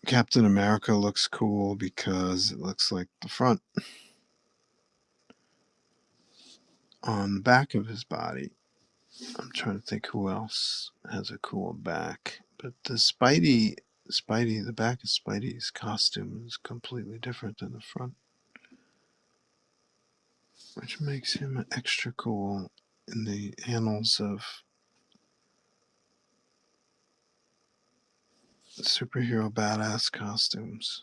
Captain America looks cool because it looks like the front on the back of his body. I'm trying to think who else has a cool back. But the the back of Spidey's costume is completely different than the front, which makes him extra cool in the annals of superhero badass costumes.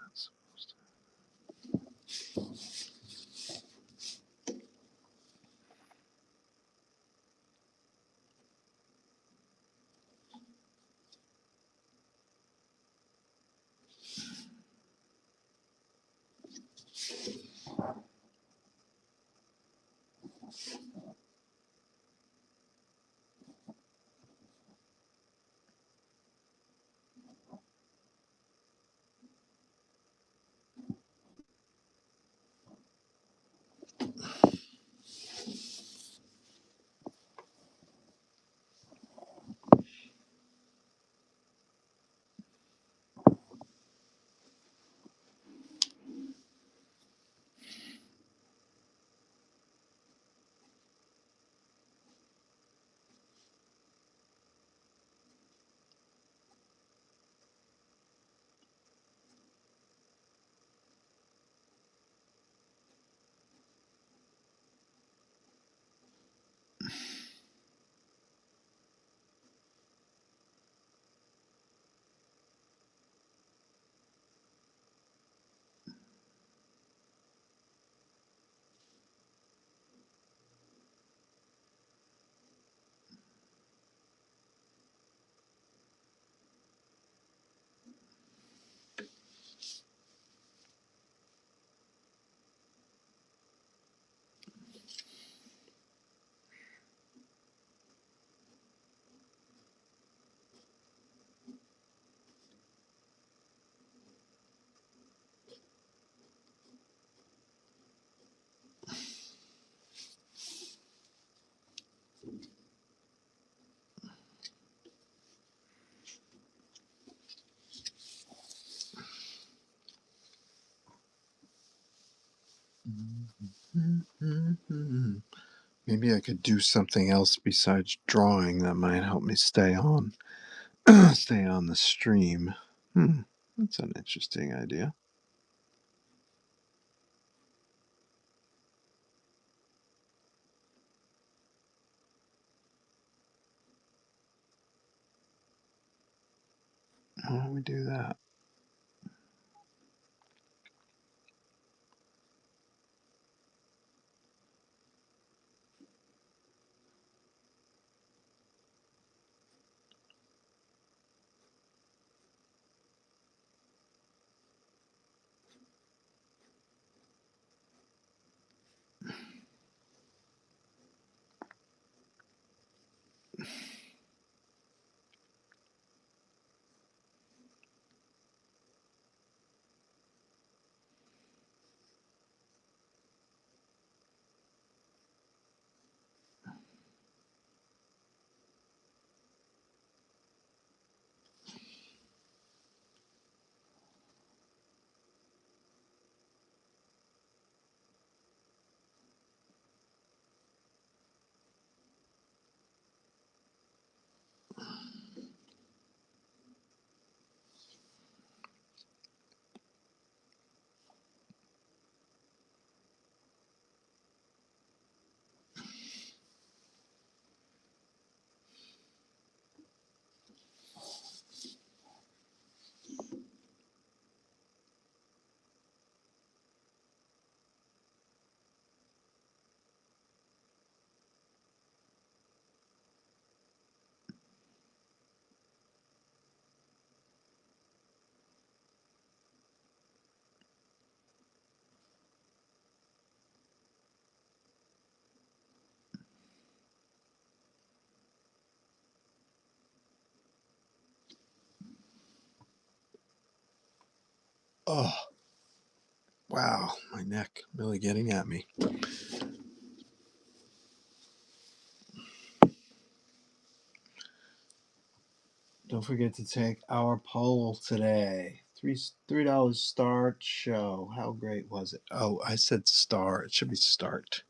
That's supposed to... Maybe I could do something else besides drawing that might help me stay on stay on the stream. That's an interesting idea. Why don't we do that? Oh, wow, my neck really getting at me. Don't forget to take our poll today. $3 start show. How great was it? Oh, I said star. It should be start.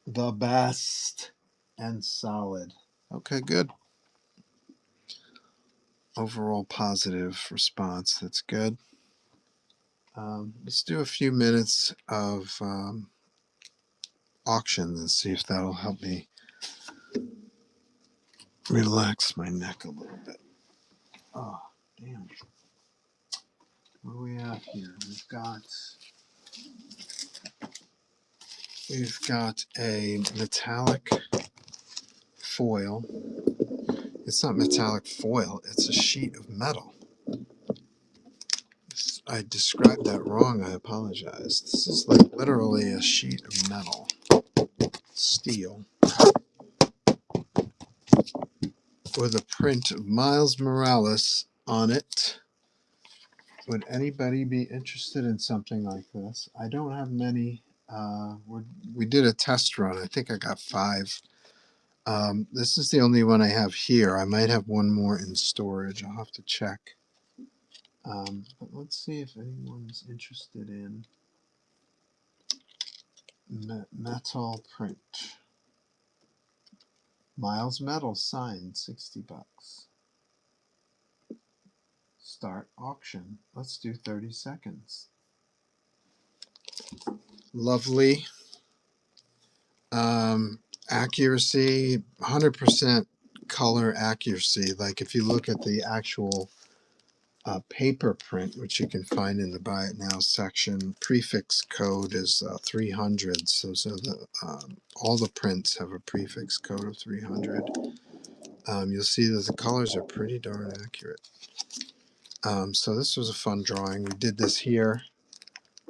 The best and solid. Okay, good. Overall positive response. That's good. Let's do a few minutes of auctions and see if that'll help me relax my neck a little bit. Oh, damn. What do we have here? We've got a metallic foil. It's not metallic foil, it's a sheet of metal. I described that wrong. I apologize. This is like literally a sheet of metal, steel, with a print of Miles Morales on it. Would anybody be interested in something like this? I don't have many. We did a test run. I think I got 5. This is the only one I have here. I might have one more in storage. I'll have to check. But let's see if anyone's interested in metal print. Miles Metal signed, $60. Start auction. Let's do 30 seconds. Lovely. Accuracy, 100% color accuracy. Like if you look at the actual paper print, which you can find in the Buy It Now section, prefix code is 300. So all the prints have a prefix code of 300. You'll see that the colors are pretty darn accurate. So this was a fun drawing. We did this here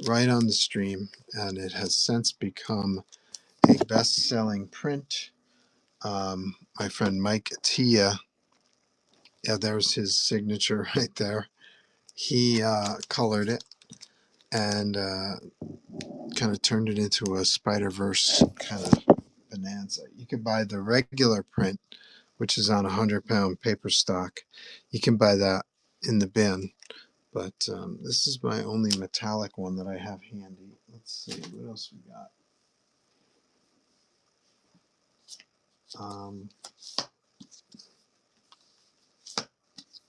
right on the stream, and it has since become a best-selling print. My friend Mike Attia, yeah, there's his signature right there. He colored it and kind of turned it into a Spider-Verse kind of bonanza. You can buy the regular print, which is on a 100-pound paper stock. You can buy that in the bin. But this is my only metallic one that I have handy. Let's see, what else we got? Um,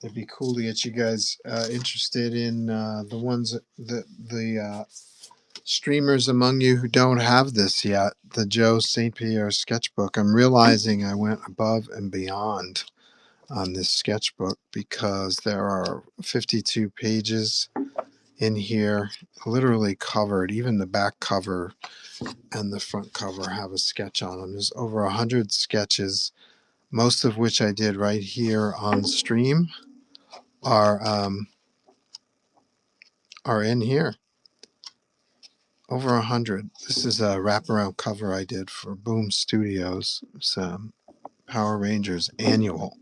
it'd be cool to get you guys interested in the ones the streamers among you who don't have this yet. The Joe St. Pierre sketchbook. I'm realizing I went above and beyond on this sketchbook because there are 52 pages in here, literally covered. Even the back cover and the front cover have a sketch on them. There's over 100 sketches, most of which I did right here on stream, are in here. Over 100. This is a wraparound cover I did for Boom Studios. It's Power Rangers annual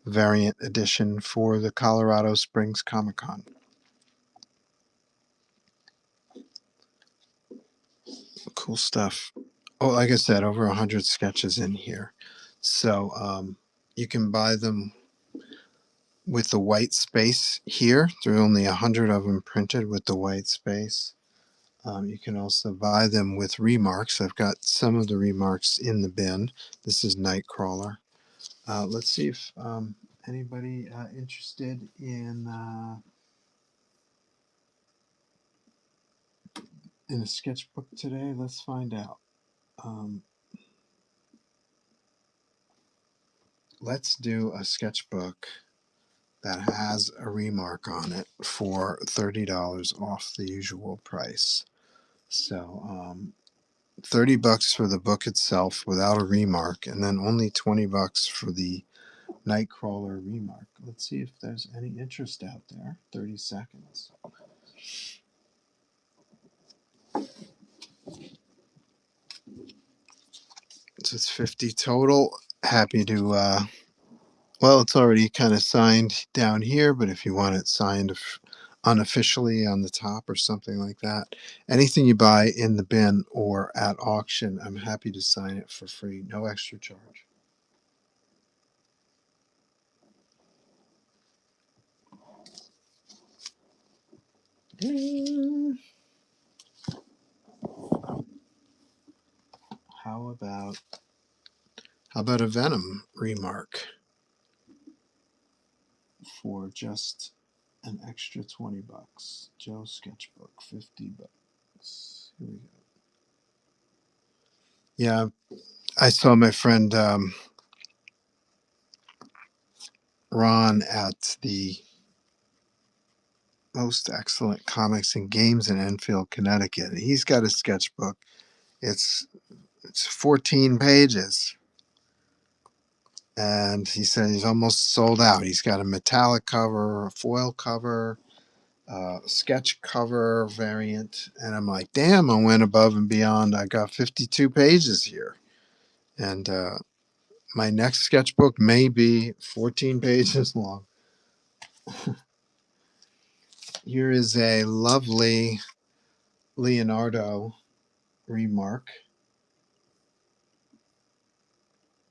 variant edition for the Colorado Springs Comic Con. Cool stuff. Oh, like I said, over 100 sketches in here. So you can buy them with the white space here. There are only 100 of them printed with the white space. You can also buy them with remarks. I've got some of the remarks in the bin. This is Nightcrawler. Let's see if anybody interested in a sketchbook today. Let's find out. Um, let's do a sketchbook that has a remark on it for $30 off the usual price. So $30 for the book itself without a remark, and then only $20 for the Nightcrawler remark. Let's see if there's any interest out there. 30 seconds. So it's 50 total. Happy to well, it's already kind of signed down here, but if you want it signed unofficially on the top or something like that, anything you buy in the bin or at auction, I'm happy to sign it for free, no extra charge. How about a Venom remark for just an extra $20? Joe Sketchbook, $50. Here we go. Yeah, I saw my friend Ron at the Most Excellent Comics and Games in Enfield, Connecticut. He's got a sketchbook. It's 14 pages. And he said he's almost sold out. He's got a metallic cover, a foil cover, sketch cover variant. And I'm like, damn, I went above and beyond. I got 52 pages here. And my next sketchbook may be 14 pages long. Here is a lovely Leonardo remark.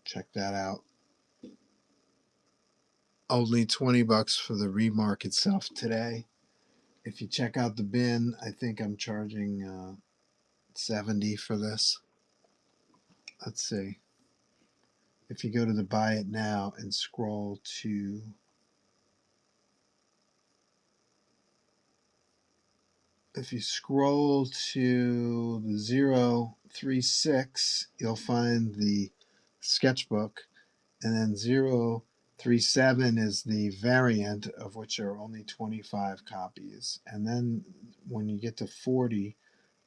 Check that out. Only $20 for the remark itself today. If you check out the bin, I think I'm charging $70 for this. Let's see. If you go to the buy it now and scroll to the 036, you'll find the sketchbook, and then 037 is the variant, of which there are only 25 copies. And then when you get to 40,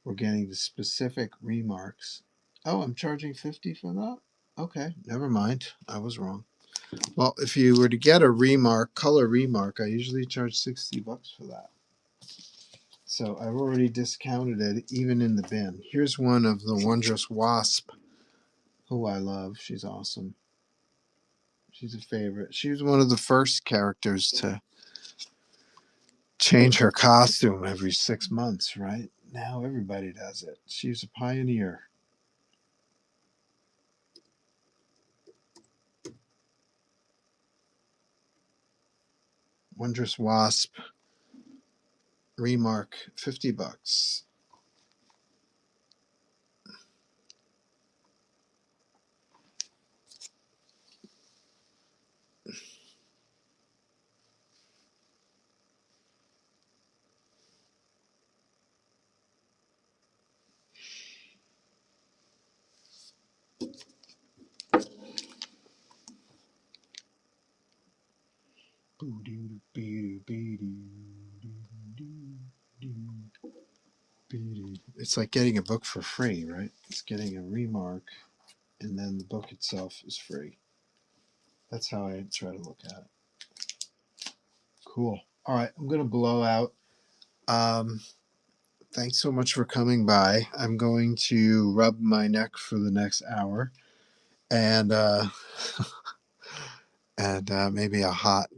we're getting the specific remarks. Oh, I'm charging 50 for that? Okay, never mind. I was wrong. Well, if you were to get a remark, color remark, I usually charge $60 for that. So I've already discounted it, even in the bin. Here's one of the Wondrous Wasp, who I love. She's awesome. She's a favorite. She was one of the first characters to change her costume every 6 months, right? Now everybody does it. She's a pioneer. Wondrous Wasp remark, $50. It's like getting a book for free, right? It's getting a remark, and then the book itself is free. That's how I try to look at it. Cool. All right, I'm going to blow out. Um, Thanks so much for coming by. I'm going to rub my neck for the next hour, and maybe a hot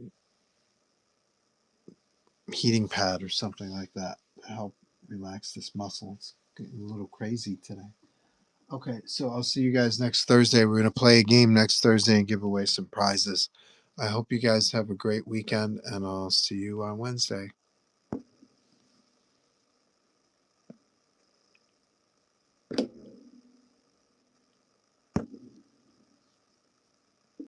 heating pad or something like that to help relax this muscle. It's getting a little crazy today. Okay, so I'll see you guys next Thursday. We're going to play a game next Thursday and give away some prizes. I hope you guys have a great weekend, and I'll see you on Wednesday.